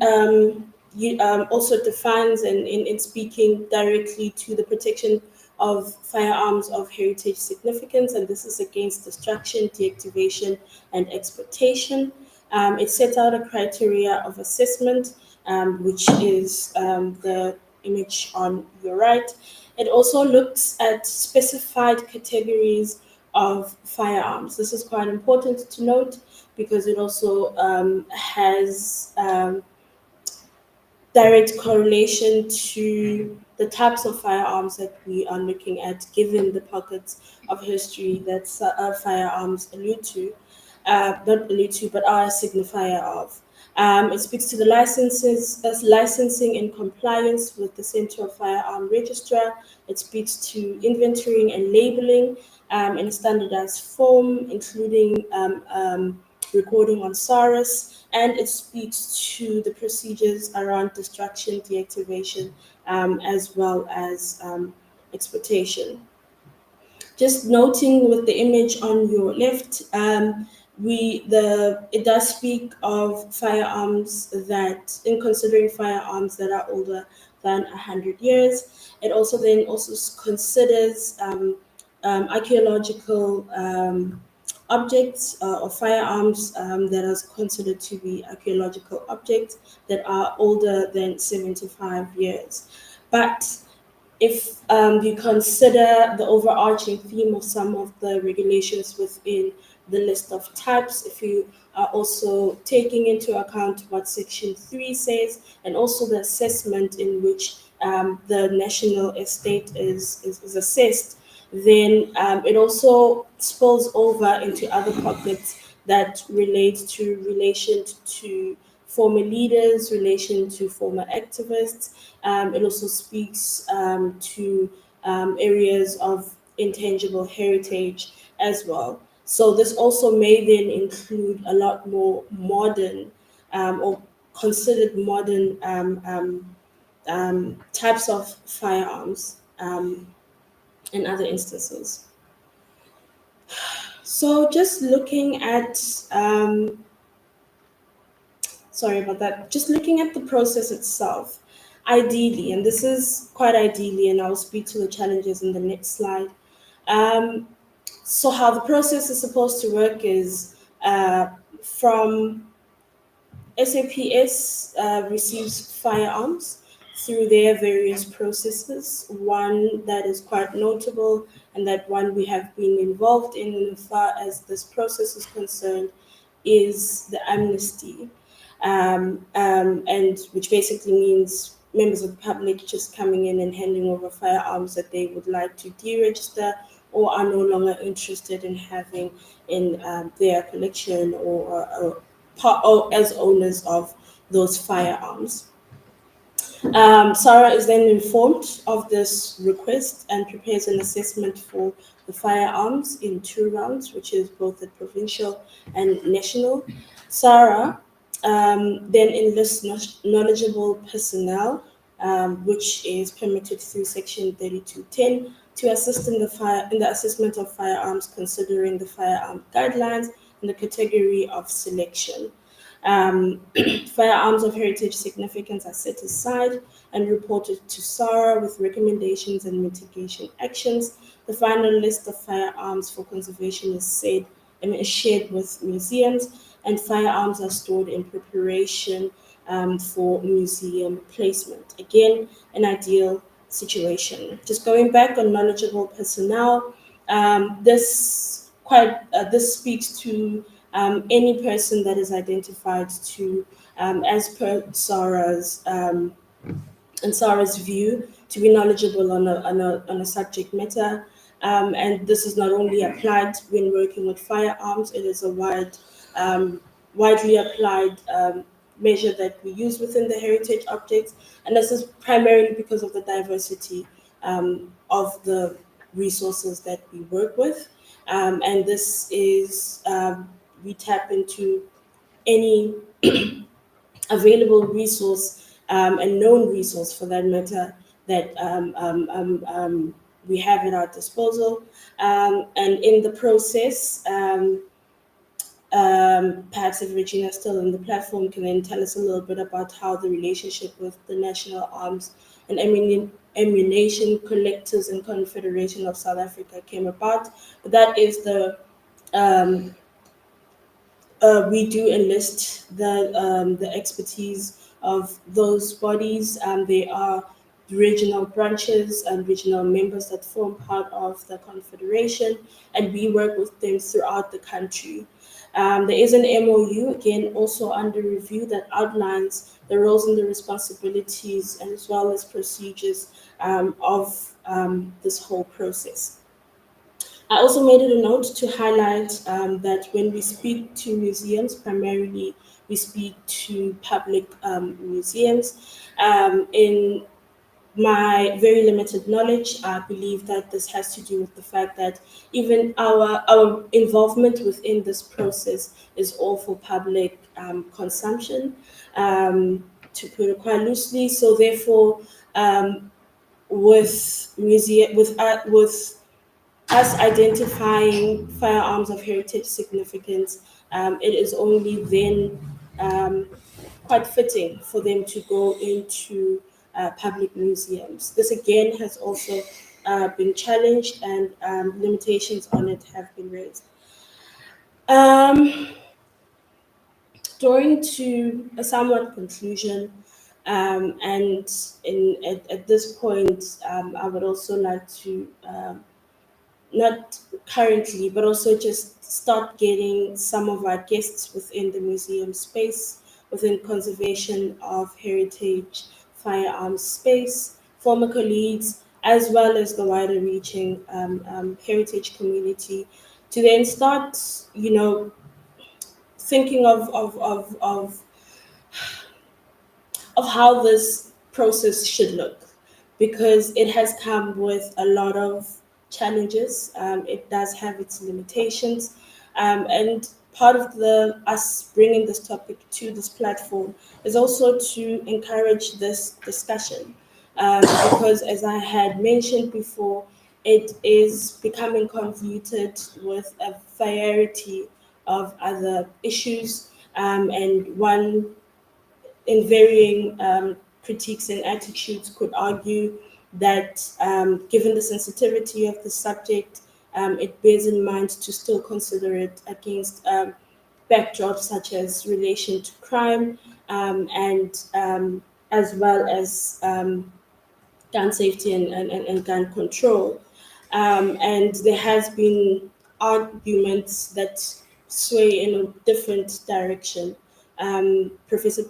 also defines and in speaking directly to the protection of firearms of heritage significance, and this is against destruction, deactivation, and exploitation. It sets out a criteria of assessment, which is the image on your right. It also looks at specified categories of firearms. This is quite important to note because it also has direct correlation to the types of firearms that we are looking at, given the pockets of history that firearms allude to, not allude to, but are a signifier of. It speaks to the licensing and compliance with the Central Firearm Registrar. It speaks to inventorying and labeling in a standardized form, including recording on SARS, and it speaks to the procedures around destruction, deactivation, as well as exploitation. Just noting with the image on your left, it does speak of firearms that, in considering firearms that are older than 100 years. It also then considers archaeological objects or firearms that are considered to be archaeological objects that are older than 75 years. But if you consider the overarching theme of some of the regulations within the list of types, if you are also taking into account what Section 3 says, and also the assessment in which the national estate is assessed, then it also spills over into other pockets that relate to relation to former leaders, relation to former activists. It also speaks to areas of intangible heritage as well. So this also may then include a lot more modern or considered modern types of firearms in other instances. So just looking at, sorry about that, just looking at the process itself, ideally, and this is quite ideally, and I'll speak to the challenges in the next slide. So how the process is supposed to work is from SAPS receives firearms through their various processes. One that is quite notable and that one we have been involved in as far as this process is concerned is the amnesty, and which basically means members of the public just coming in and handing over firearms that they would like to deregister or are no longer interested in having in their collection or as owners of those firearms. Sarah is then informed of this request and prepares an assessment for the firearms in 2 rounds, which is both at provincial and national. Sarah then enlists knowledgeable personnel, which is permitted through Section 3210, to assist in the assessment of firearms, considering the firearm guidelines and the category of selection. Firearms of heritage significance are set aside and reported to SARA with recommendations and mitigation actions. The final list of firearms for conservation is shared with museums, and firearms are stored in preparation for museum placement. Again, an ideal situation. Just going back on knowledgeable personnel, this speaks to any person that is identified to, as per SARA's and SARA's view, to be knowledgeable on a subject matter. And this is not only applied when working with firearms, it is a widely applied measure that we use within the heritage objects. And this is primarily because of the diversity of the resources that we work with. And this is, we tap into any available resource and known resource for that matter that we have at our disposal. And in the process, perhaps if Regina is still on the platform, can then tell us a little bit about how the relationship with the National Arms and Ammunition Collectors and Confederation of South Africa came about. But that is the we do enlist the expertise of those bodies. They are regional branches and regional members that form part of the confederation, and we work with them throughout the country. There is an MOU, again, also under review, that outlines the roles and the responsibilities, and as well as procedures of this whole process. I also made it a note to highlight that when we speak to museums, primarily we speak to public museums. In my very limited knowledge, I believe that this has to do with the fact that even our involvement within this process is all for public consumption, to put it quite loosely. So therefore, with us identifying firearms of heritage significance, it is only then quite fitting for them to go into public museums. This again has also been challenged, and limitations on it have been raised. Drawing to a somewhat conclusion, and at this point, I would also like to not currently, but also just start getting some of our guests within the museum space, within conservation of heritage firearms space, former colleagues, as well as the wider reaching heritage community, to then start, thinking of how this process should look, because it has come with a lot of challenges. It does have its limitations, and part of us bringing this topic to this platform is also to encourage this discussion, because as I had mentioned before, it is becoming convoluted with a variety of other issues, and one in varying critiques and attitudes could argue that given the sensitivity of the subject, it bears in mind to still consider it against backdrops such as relation to crime, and as well as gun safety and gun control. And there has been arguments that sway in a different direction. Professor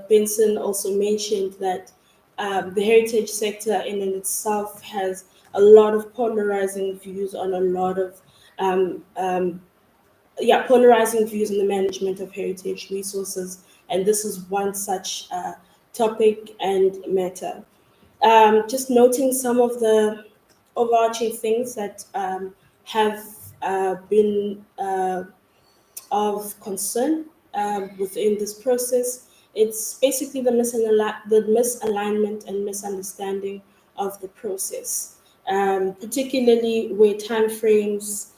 Benson also mentioned that the heritage sector in and itself has a lot of polarizing views on a lot of polarizing views on the management of heritage resources, and this is one such topic and matter. Just noting some of the overarching things that have been of concern within this process. It's basically the misalignment and misunderstanding of the process, particularly where timeframes,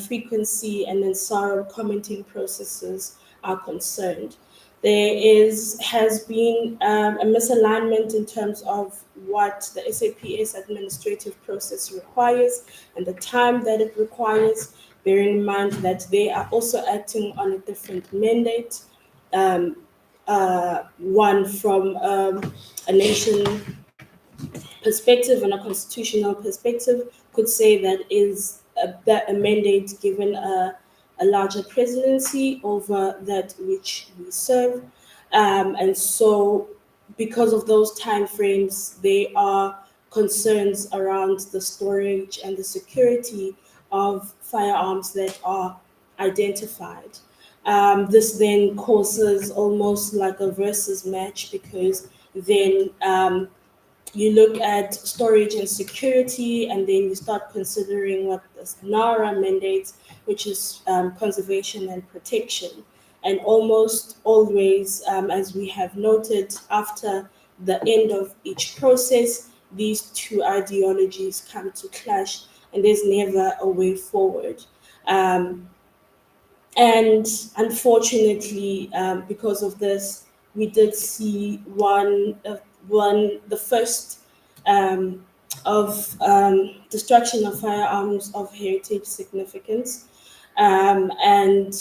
frequency, and then SARA commenting processes are concerned. Has been a misalignment in terms of what the SAPS administrative process requires and the time that it requires, bearing in mind that they are also acting on a different mandate, one from a nation perspective and a constitutional perspective, could say that is that a mandate given a larger presidency over that which we serve. And so because of those timeframes, there are concerns around the storage and the security of firearms that are identified. This then causes almost like a versus match, because then you look at storage and security, and then you start considering what the NARA mandates, which is conservation and protection. And almost always, as we have noted, after the end of each process, these two ideologies come to clash, and there's never a way forward. And unfortunately, because of this, we did see the first of destruction of firearms of heritage significance, and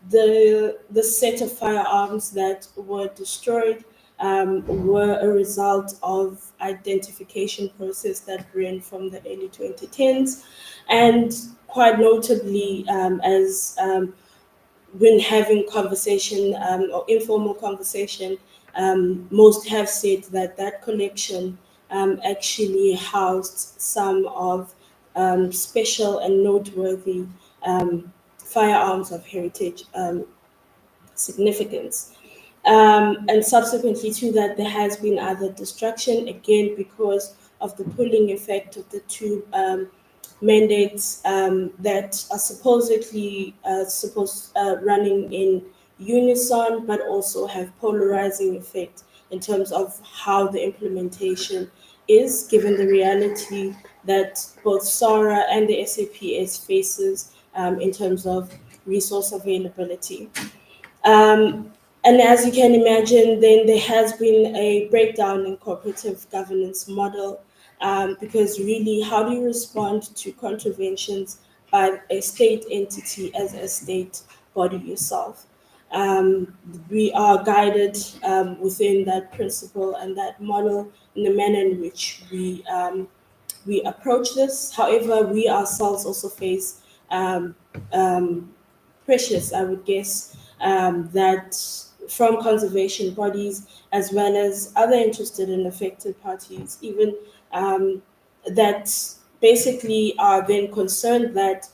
the set of firearms that were destroyed were a result of identification process that ran from the early 2010s, and quite notably, as when having conversation or informal conversation, most have said that that collection actually housed some of special and noteworthy firearms of heritage significance. And subsequently to that, there has been other destruction, again, because of the pulling effect of the two mandates that are supposedly running in unison, but also have polarizing effect in terms of how the implementation is, given the reality that both SARA and the SAPS faces in terms of resource availability. And as you can imagine, then there has been a breakdown in cooperative governance model, because really, how do you respond to contraventions by a state entity as a state body yourself? We are guided within that principle and that model in the manner in which we approach this. However, we ourselves also face pressures, I would guess, that from conservation bodies as well as other interested and affected parties, even that basically are then concerned that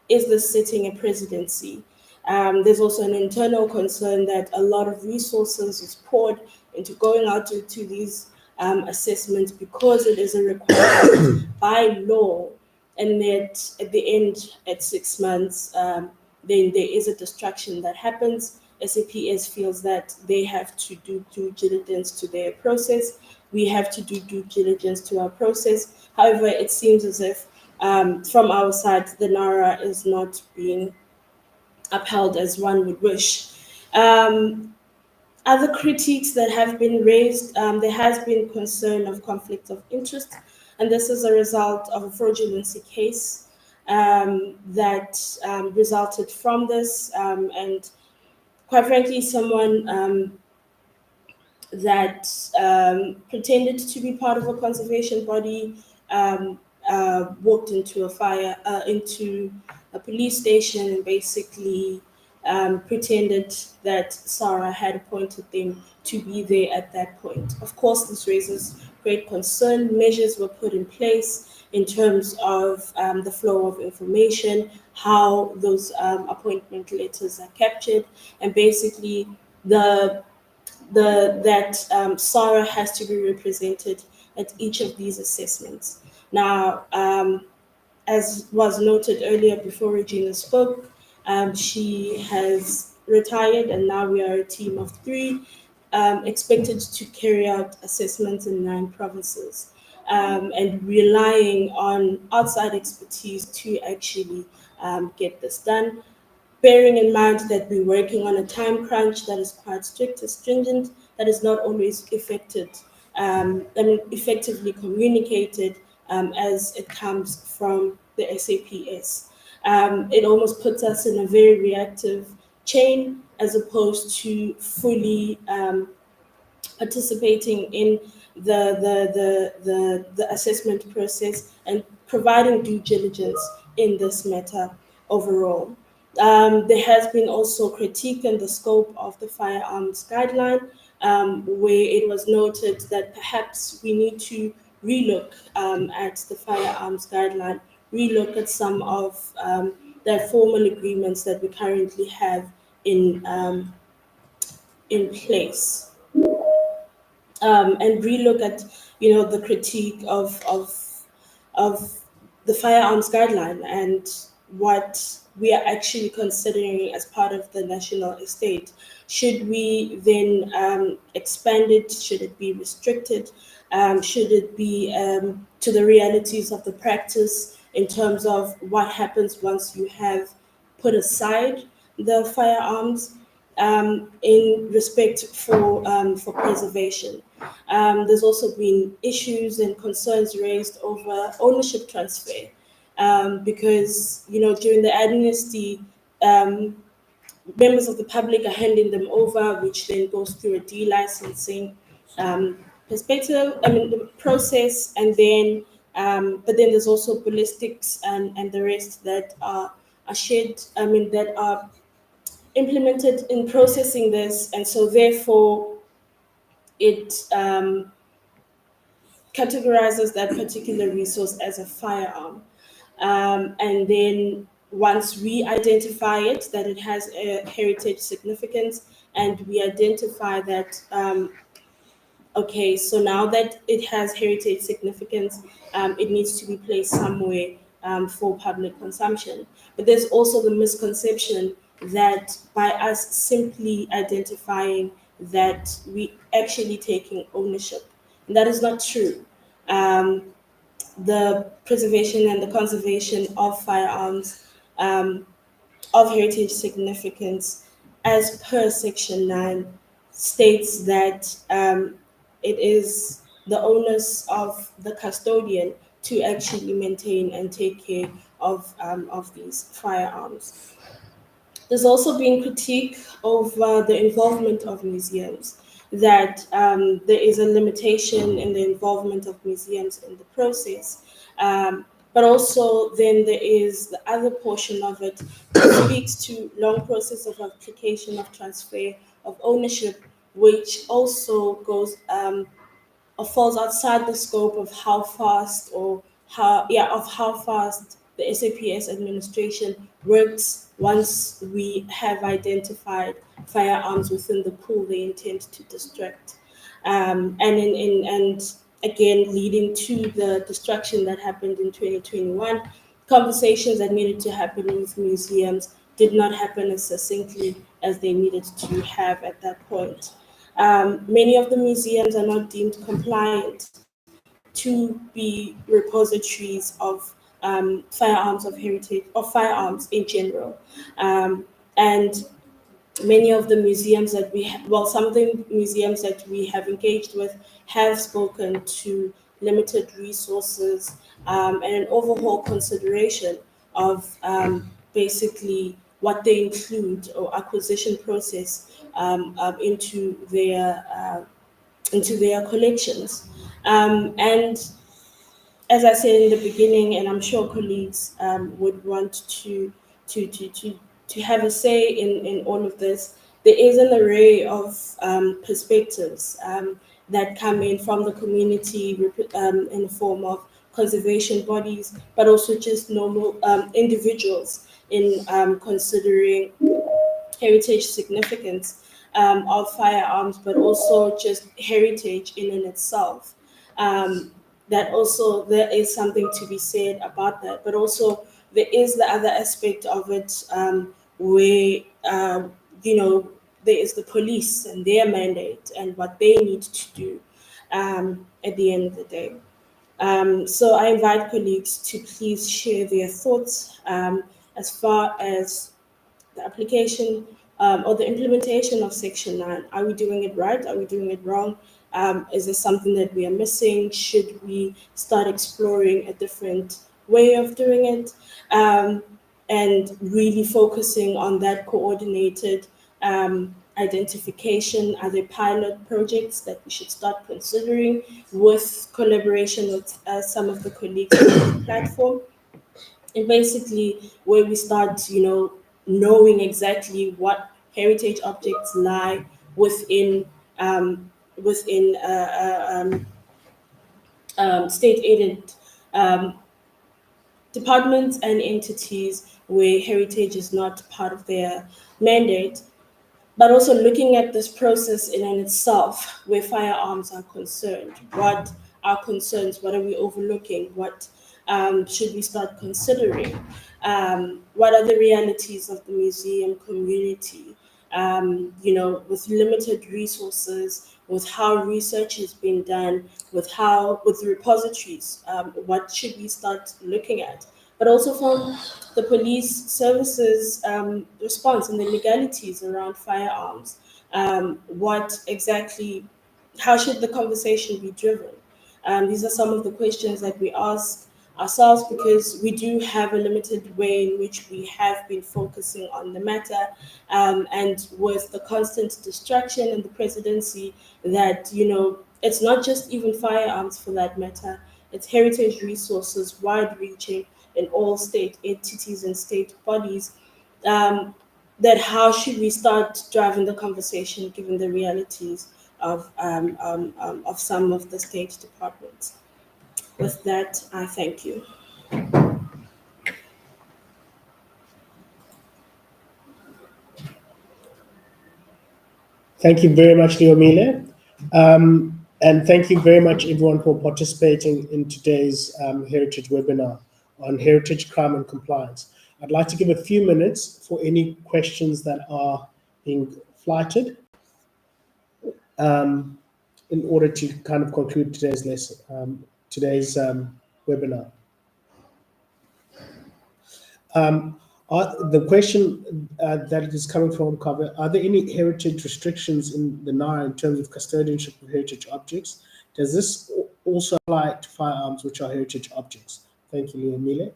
is this setting a presidency? There's also an internal concern that a lot of resources is poured into going out to these assessments, because it is a requirement by law and that at the end, at 6 months, then there is a destruction that happens. SAPS feels that they have to do due diligence to their process. We have to do due diligence to our process. However, it seems as if from our side, the NARA is not being upheld as one would wish. Other critiques that have been raised, there has been concern of conflict of interest, and this is a result of a fraudulency case that resulted from this, and quite frankly, someone that pretended to be part of a conservation body walked into into a police station and basically pretended that Sarah had appointed them to be there at that point. Of course, this raises great concern. Measures were put in place in terms of the flow of information, how those appointment letters are captured, and basically that Sarah has to be represented at each of these assessments. Now, as was noted earlier before Regina spoke, she has retired, and now we are a team of 3 expected to carry out assessments in 9 provinces, and relying on outside expertise to actually get this done. Bearing in mind that we're working on a time crunch that is quite strict and stringent, that is not always effectively communicated as it comes from the SAPS. It almost puts us in a very reactive chain as opposed to fully participating in the assessment process and providing due diligence in this matter overall. There has been also critique on the scope of the firearms guideline, where it was noted that perhaps we need to relook at the firearms guideline, relook at some of the formal agreements that we currently have in place, and relook at the critique of the firearms guideline and what we are actually considering as part of the national estate. Should we then expand it? Should it be restricted? Should it be to the realities of the practice in terms of what happens once you have put aside the firearms in respect for preservation? There's also been issues and concerns raised over ownership transfer, because during the amnesty, members of the public are handing them over, which then goes through a delicensing the process, and then but then there's also ballistics and the rest that are shared. That are implemented in processing this, and so therefore it categorizes that particular resource as a firearm. And then once we identify it, that it has a heritage significance, and we identify that, okay, so now that it has heritage significance, it needs to be placed somewhere for public consumption. But there's also the misconception that by us simply identifying that we actually taking ownership. And that is not true. The preservation and the conservation of firearms of heritage significance, as per Section 9, states that it is the onus of the custodian to actually maintain and take care of these firearms. There's also been critique over the involvement of museums, that there is a limitation in the involvement of museums in the process. But also then there is the other portion of it that speaks to long process of application of transfer of ownership, which also goes or falls outside the scope of how fast the SAPS administration works once we have identified firearms within the pool they intend to destruct. And again, leading to the destruction that happened in 2021, conversations that needed to happen with museums did not happen as succinctly as they needed to have at that point. Many of the museums are not deemed compliant to be repositories of firearms of heritage, or firearms in general. And many of the museums that some of the museums that we have engaged with have spoken to limited resources and an overhaul consideration of basically what they include or acquisition process into their collections. And as I said in the beginning, and I'm sure colleagues would want to, to, to, to have a say in all of this, there is an array of perspectives that come in from the community in the form of conservation bodies, but also just normal individuals in considering heritage significance of firearms, but also just heritage in and itself. That also there is something to be said about that, but also there is the other aspect of it where there is the police and their mandate and what they need to do at the end of the day. So I invite colleagues to please share their thoughts as far as the application or the implementation of Section 9. Are we doing it right? Are we doing it wrong? Is there something that we are missing? Should we start exploring a different way of doing it? And really focusing on that coordinated identification. Are there pilot projects that we should start considering with collaboration with some of the colleagues on the platform? And basically where we start, knowing exactly what heritage objects lie within state aided departments and entities where heritage is not part of their mandate, but also looking at this process in and itself where firearms are concerned. What are concerns? What are we overlooking? What should we start considering? What are the realities of the museum community? With limited resources, with how research has been done, with repositories, what should we start looking at? But also from the police services response and the legalities around firearms. What exactly, how should the conversation be driven? These are some of the questions that we ask ourselves because we do have a limited way in which we have been focusing on the matter. And with the constant distraction and the presidency that, it's not just even firearms for that matter, it's heritage resources, wide reaching in all state entities and state bodies, that how should we start driving the conversation given the realities of some of the state departments. With that, I thank you.
Thank you very much, Leomile. And thank you very much, everyone, for participating in today's Heritage webinar on heritage, crime, and compliance. I'd like to give a few minutes for any questions that are being flighted in order to kind of conclude today's lesson, today's webinar. The question that is coming from Cover, are there any heritage restrictions in the NAR in terms of custodianship of heritage objects? Does this also apply to firearms, which are heritage objects? Thank you, Leomile.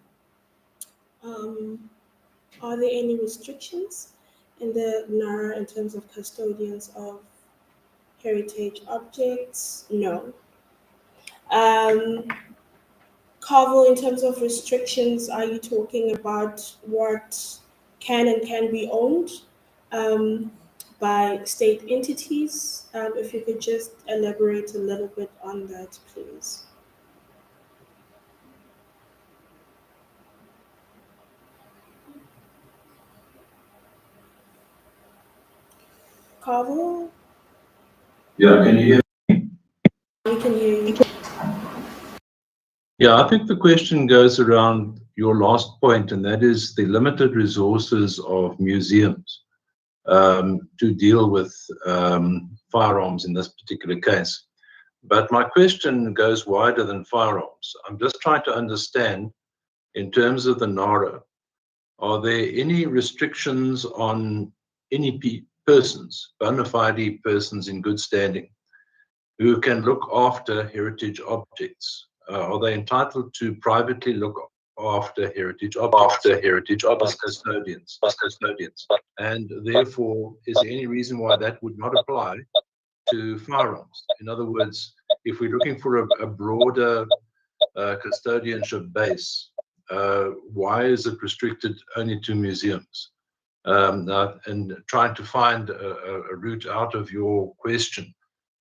Are there any restrictions in the NAR in terms of custodians of heritage objects? No. Carvel, in terms of restrictions, are you talking about what can and can be owned by state entities? If you could just elaborate a little bit on that, please. Carvel?
Yeah, can you hear me?
We can hear you.
Yeah, I think the question goes around your last point, and that is the limited resources of museums to deal with firearms in this particular case. But my question goes wider than firearms. I'm just trying to understand, in terms of the NARA, are there any restrictions on any persons, bona fide persons in good standing, who can look after heritage objects? Are they entitled to privately look after heritage objects? As custodians. And therefore, is there any reason why that would not apply to firearms? In other words, if we're looking for a broader custodianship base, why is it restricted only to museums? And trying to find a route out of your question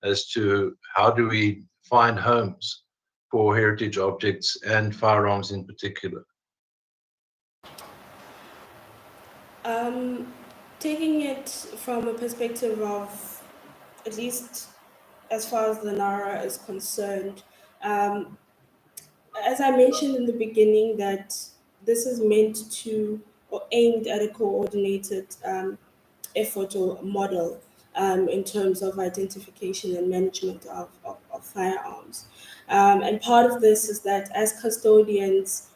as to how do we find homes for heritage objects and firearms in particular.
Taking it from a perspective of, at least as far as the NARA is concerned, as I mentioned in the beginning, that this is meant to, or aimed at a coordinated effort or model in terms of identification and management of firearms. And part of this is that as custodians,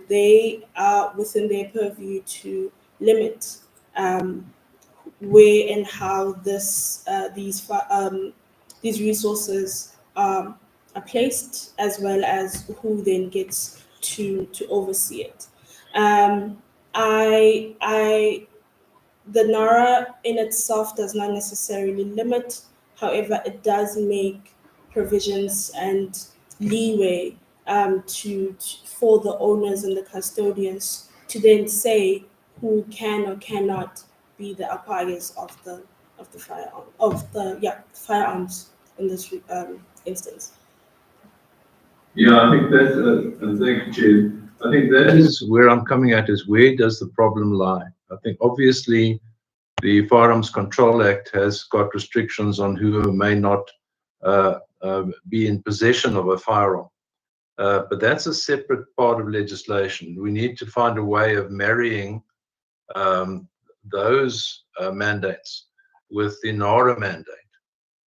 they are within their purview to limit where and how these resources are placed, as well as who then gets to oversee it. The NARA in itself does not necessarily limit, however, it does make provisions and leeway for the owners and the custodians to then say who can or cannot be the acquirers of the firearms in this instance.
Yeah, I think that, and thank you, Chair. I think that is where I'm coming at, is where does the problem lie? I think obviously the Firearms Control Act has got restrictions on who may not be in possession of a firearm. But that's a separate part of legislation. We need to find a way of marrying those mandates with the NARA mandate.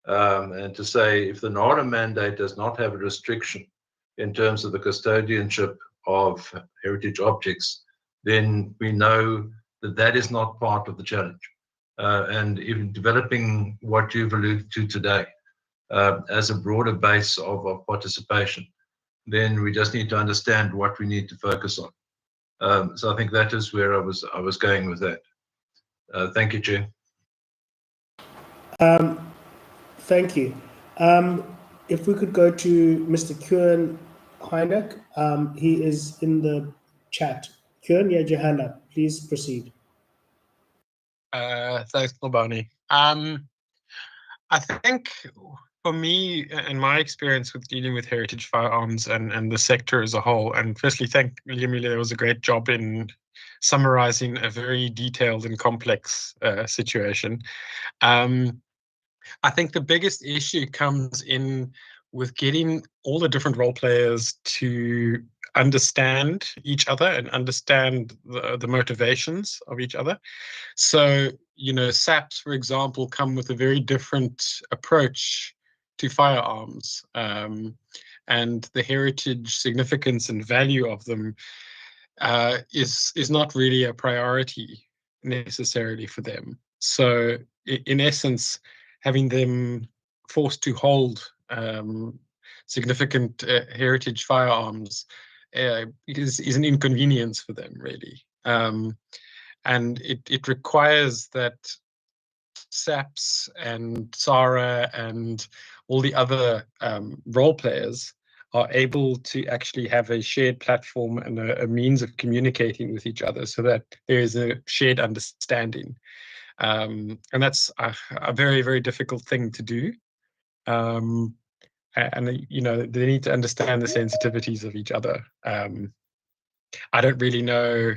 And to say, if the NARA mandate does not have a restriction in terms of the custodianship of heritage objects, then we know that that is not part of the challenge. And even developing what you've alluded to today as a broader base of participation, then we just need to understand what we need to focus on. So I think that is where I was going with that. Thank you, Chair.
Thank you. If we could go to Mr. Kieran Heineck, he is in the chat. Kieran, you had your hand up. Please proceed.
Thanks, Nobani. I think for me, in my experience with dealing with heritage firearms and the sector as a whole, and firstly, thank Liamile, there was a great job in summarizing a very detailed and complex situation. I think the biggest issue comes in with getting all the different role players to understand each other and understand the motivations of each other. So, SAPs, for example, come with a very different approach to firearms, and the heritage significance and value of them is not really a priority necessarily for them. So, in essence, having them forced to hold significant heritage firearms is an inconvenience for them, really. And it requires that SAPS and SARA and all the other role players are able to actually have a shared platform and a means of communicating with each other so that there is a shared understanding. And that's a very, very difficult thing to do. And they need to understand the sensitivities of each other. I don't really know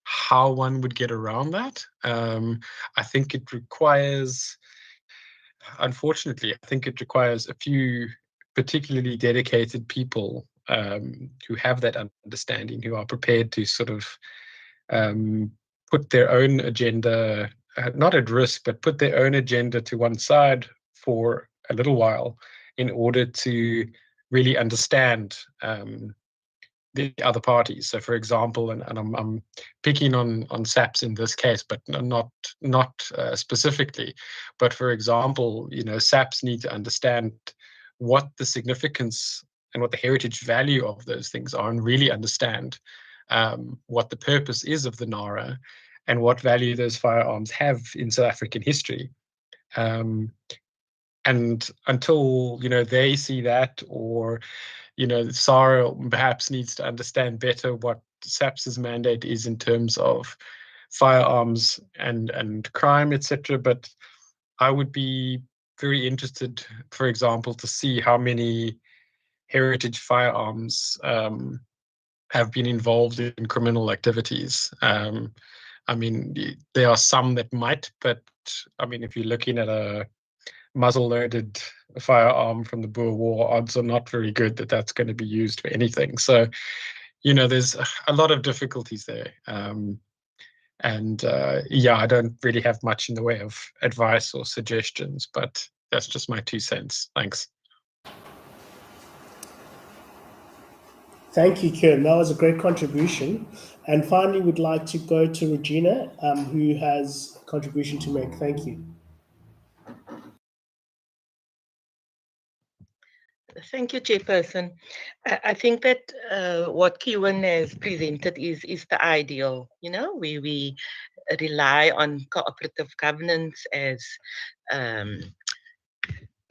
how one would get around that. I think it requires, unfortunately, a few particularly dedicated people who have that understanding, who are prepared to sort of put their own agenda, not at risk, but put their own agenda to one side for a little while in order to really understand the other parties. So, for example, and I'm picking on SAPS in this case, but not specifically. But for example, SAPS need to understand what the significance and what the heritage value of those things are, and really understand what the purpose is of the NARA and what value those firearms have in South African history. And until they see that, or SARA perhaps needs to understand better what SAPS's mandate is in terms of firearms and crime, etc. But I would be very interested, for example, to see how many heritage firearms have been involved in criminal activities. I mean, there are some that might, but I mean, if you're looking at a muzzle-loaded firearm from the Boer War, odds are not very good that that's going to be used for anything. So, there's a lot of difficulties there. Yeah, I don't really have much in the way of advice or suggestions, but that's just my 2 cents. Thanks.
Thank you, Kieran. That was a great contribution. And finally, we'd like to go to Regina, who has a contribution to make. Thank you.
Thank you, Chairperson. I think that what Kieran has presented is the ideal. We rely on cooperative governance as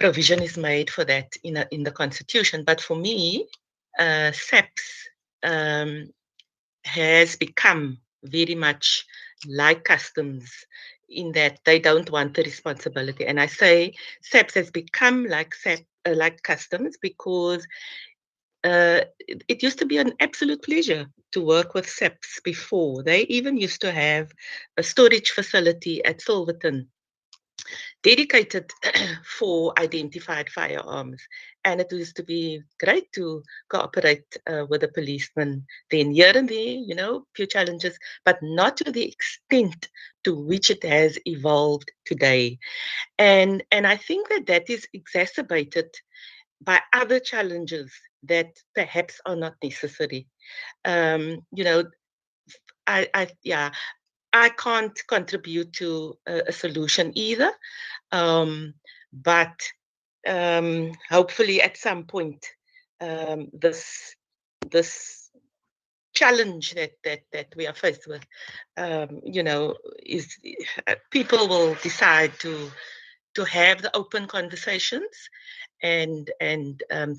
provision is made for that in the Constitution. But for me, SAPS has become very much like customs in that they don't want the responsibility. And I say SAPS has become like customs because it used to be an absolute pleasure to work with SAPS before. They even used to have a storage facility at Silverton dedicated for identified firearms. And it used to be great to cooperate with the policemen then, here and there, few challenges, but not to the extent to which it has evolved today. And I think that is exacerbated by other challenges that perhaps are not necessary. I can't contribute to a solution either, but hopefully at some point this challenge that we are faced with, is people will decide to have the open conversations and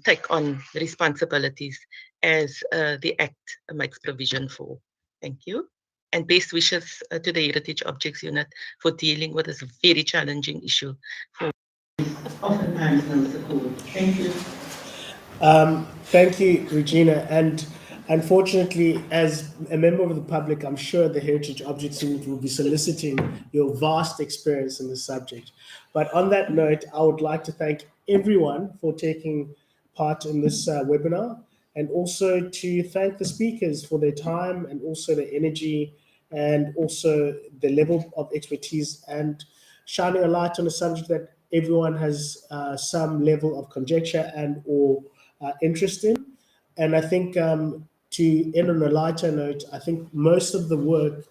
take on responsibilities as the Act makes provision for. Thank you. And best wishes to the Heritage Objects Unit for dealing with this very challenging issue. Oftentimes no support. Thank you.
Thank you, Regina. And unfortunately, as a member of the public, I'm sure the Heritage Objects Unit will be soliciting your vast experience in this subject. But on that note, I would like to thank everyone for taking part in this webinar, and also to thank the speakers for their time and also their energy and also the level of expertise and shining a light on a subject that everyone has some level of conjecture and or interest in. And I think to end on a lighter note, I think most of the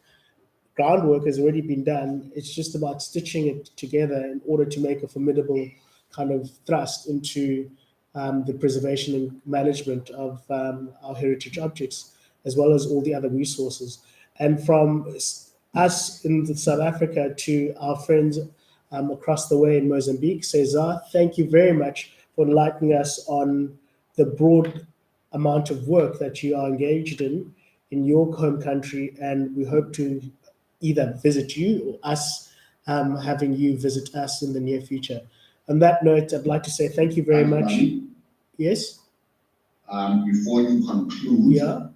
groundwork has already been done. It's just about stitching it together in order to make a formidable kind of thrust into the preservation and management of our heritage objects, as well as all the other resources. And from us in South Africa to our friends across the way in Mozambique, Cesar, thank you very much for enlightening us on the broad amount of work that you are engaged in your home country, and we hope to either visit you or us having you visit us in the near future. On that note, I'd like to say thank you very much. Yes?
Before you conclude,
yeah,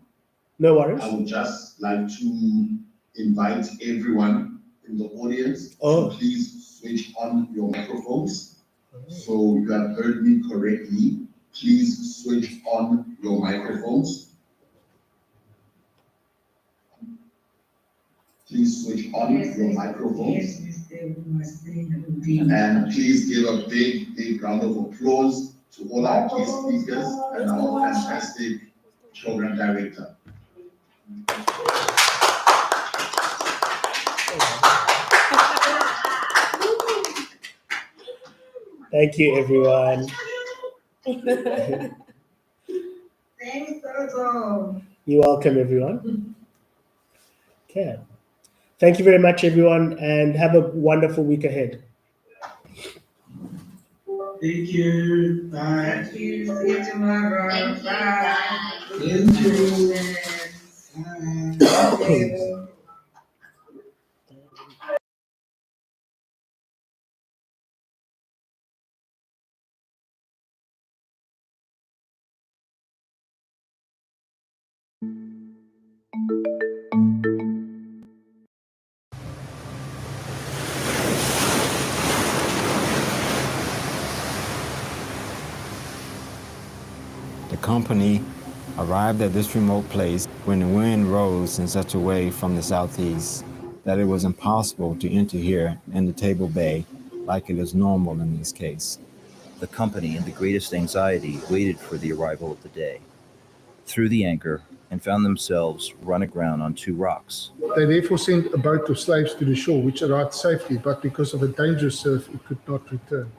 no worries.
I would just like to invite everyone in the audience to please switch on your microphones. So you have heard me correctly. please switch on your microphones. Please switch on your microphones. And please give a big round of applause to all our key speakers and our fantastic program director.
Thank you, everyone. You're welcome, everyone. Okay. Thank you very much, everyone, and have a wonderful week ahead.
Thank you. Bye.
Thank you. See you tomorrow.
Thank you.
Bye.
Thank you.
Thank you.
The company arrived at this remote place when the wind rose in such a way from the southeast that it was impossible to enter here in the Table Bay like it is normal in this case.
The company, in the greatest anxiety, waited for the arrival of the day, threw the anchor, and found themselves run aground on two rocks.
They therefore sent a boat of slaves to the shore, which arrived safely, but because of a dangerous surf, it could not return.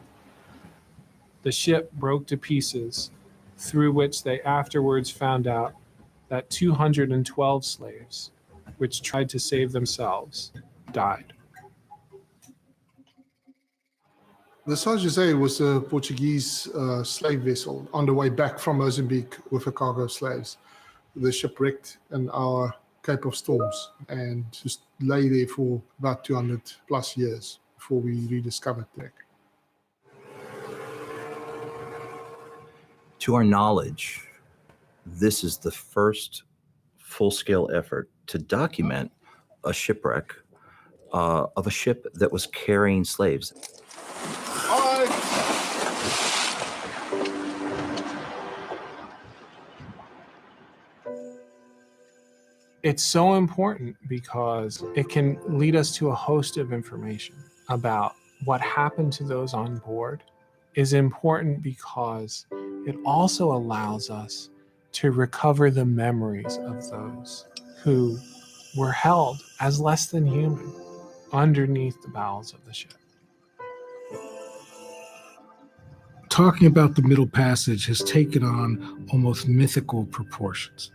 The ship broke to pieces, through which they afterwards found out that 212 slaves, which tried to save themselves, died.
The São José was a Portuguese slave vessel on the way back from Mozambique with a cargo of slaves. The ship wrecked in our Cape of Storms and just lay there for about 200 plus years before we rediscovered the wreck.
To our knowledge, this is the first full-scale effort to document a shipwreck of a ship that was carrying slaves.
It's so important because it can lead us to a host of information about what happened to those on board. Is important because it also allows us to recover the memories of those who were held as less than human underneath the bowels of the ship.
Talking about the Middle Passage has taken on almost mythical proportions.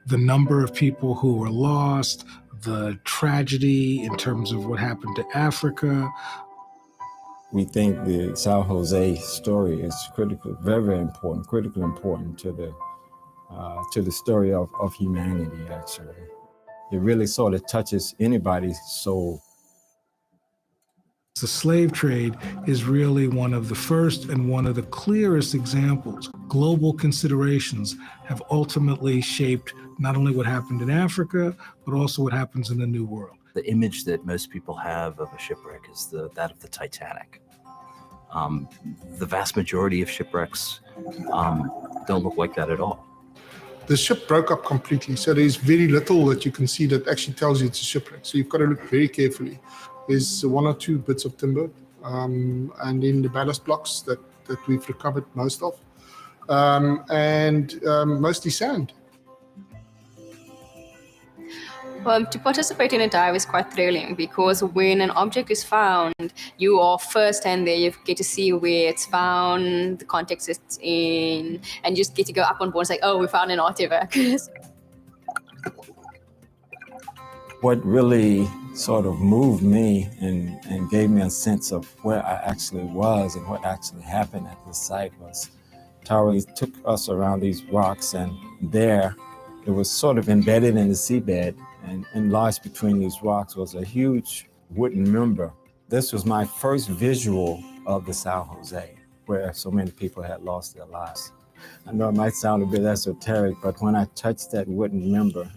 The number of people who were lost, the tragedy in terms of what happened to Africa.
We think the São José story is critical, very, very important, critically important to the story of humanity, actually. It really sort of touches anybody's soul.
The slave trade is really one of the first and one of the clearest examples. Global considerations have ultimately shaped not only what happened in Africa, but also what happens in the New World.
The image that most people have of a shipwreck is that of the Titanic. The vast majority of shipwrecks don't look like that at all.
The ship broke up completely, so there's very little that you can see that actually tells you it's a shipwreck. So you've got to look very carefully. There's one or two bits of timber, and then the ballast blocks that we've recovered most of, and mostly sand.
To participate in a dive is quite thrilling because when an object is found, you are first-hand there, you get to see where it's found, the context it's in, and you just get to go up on board and say, oh, we found an artifact.
What really sort of moved me and gave me a sense of where I actually was and what actually happened at the site was Tara took us around these rocks, and there it was sort of embedded in the seabed, and lodged between these rocks was a huge wooden member. This was my first visual of the São José, where so many people had lost their lives. I know it might sound a bit esoteric, but when I touched that wooden member,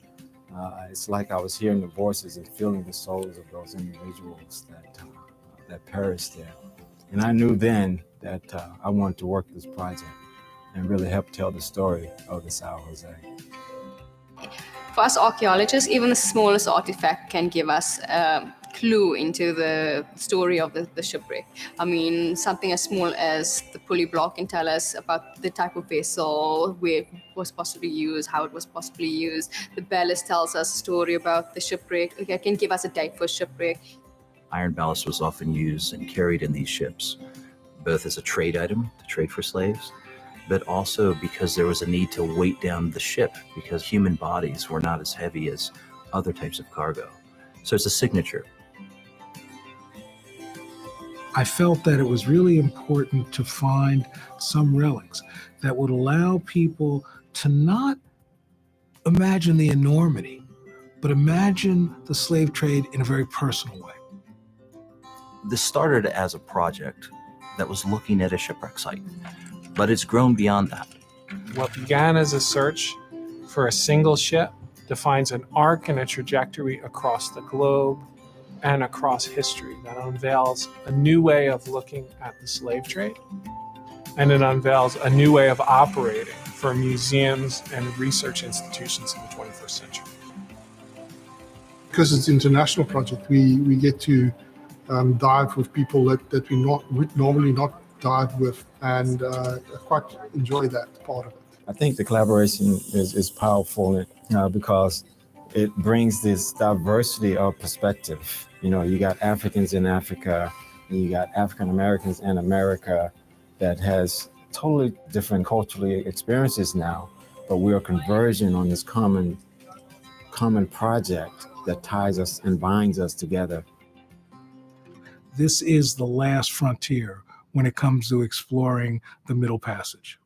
it's like I was hearing the voices and feeling the souls of those individuals that perished there. And I knew then that I wanted to work this project. and really help tell the story of the Sao Jose.
For us archaeologists, even the smallest artifact can give us a clue into the story of the shipwreck. I mean, something as small as the pulley block can tell us about the type of vessel, where it was possibly used, how it was possibly used. The ballast tells us a story about the shipwreck. It can give us a date for shipwreck.
Iron ballast was often used and carried in these ships, both as a trade item to trade for slaves, but also because there was a need to weight down the ship because human bodies were not as heavy as other types of cargo. So it's a signature.
I felt that it was really important to find some relics that would allow people to not imagine the enormity, but imagine the slave trade in a very personal way.
This started as a project that was looking at a shipwreck site, but it's grown beyond that.
What began as a search for a single ship defines an arc and a trajectory across the globe and across history that unveils a new way of looking at the slave trade, and it unveils a new way of operating for museums and research institutions in the 21st century.
Because it's an international project, we get to dive with people that we would normally not dive with, and I quite enjoy that part of it.
I think the collaboration is powerful because it brings this diversity of perspective. You know, you got Africans in Africa, and you got African Americans in America that has totally different cultural experiences now, but we are converging on this common project that ties us and binds us together.
This is the last frontier when it comes to exploring the Middle Passage.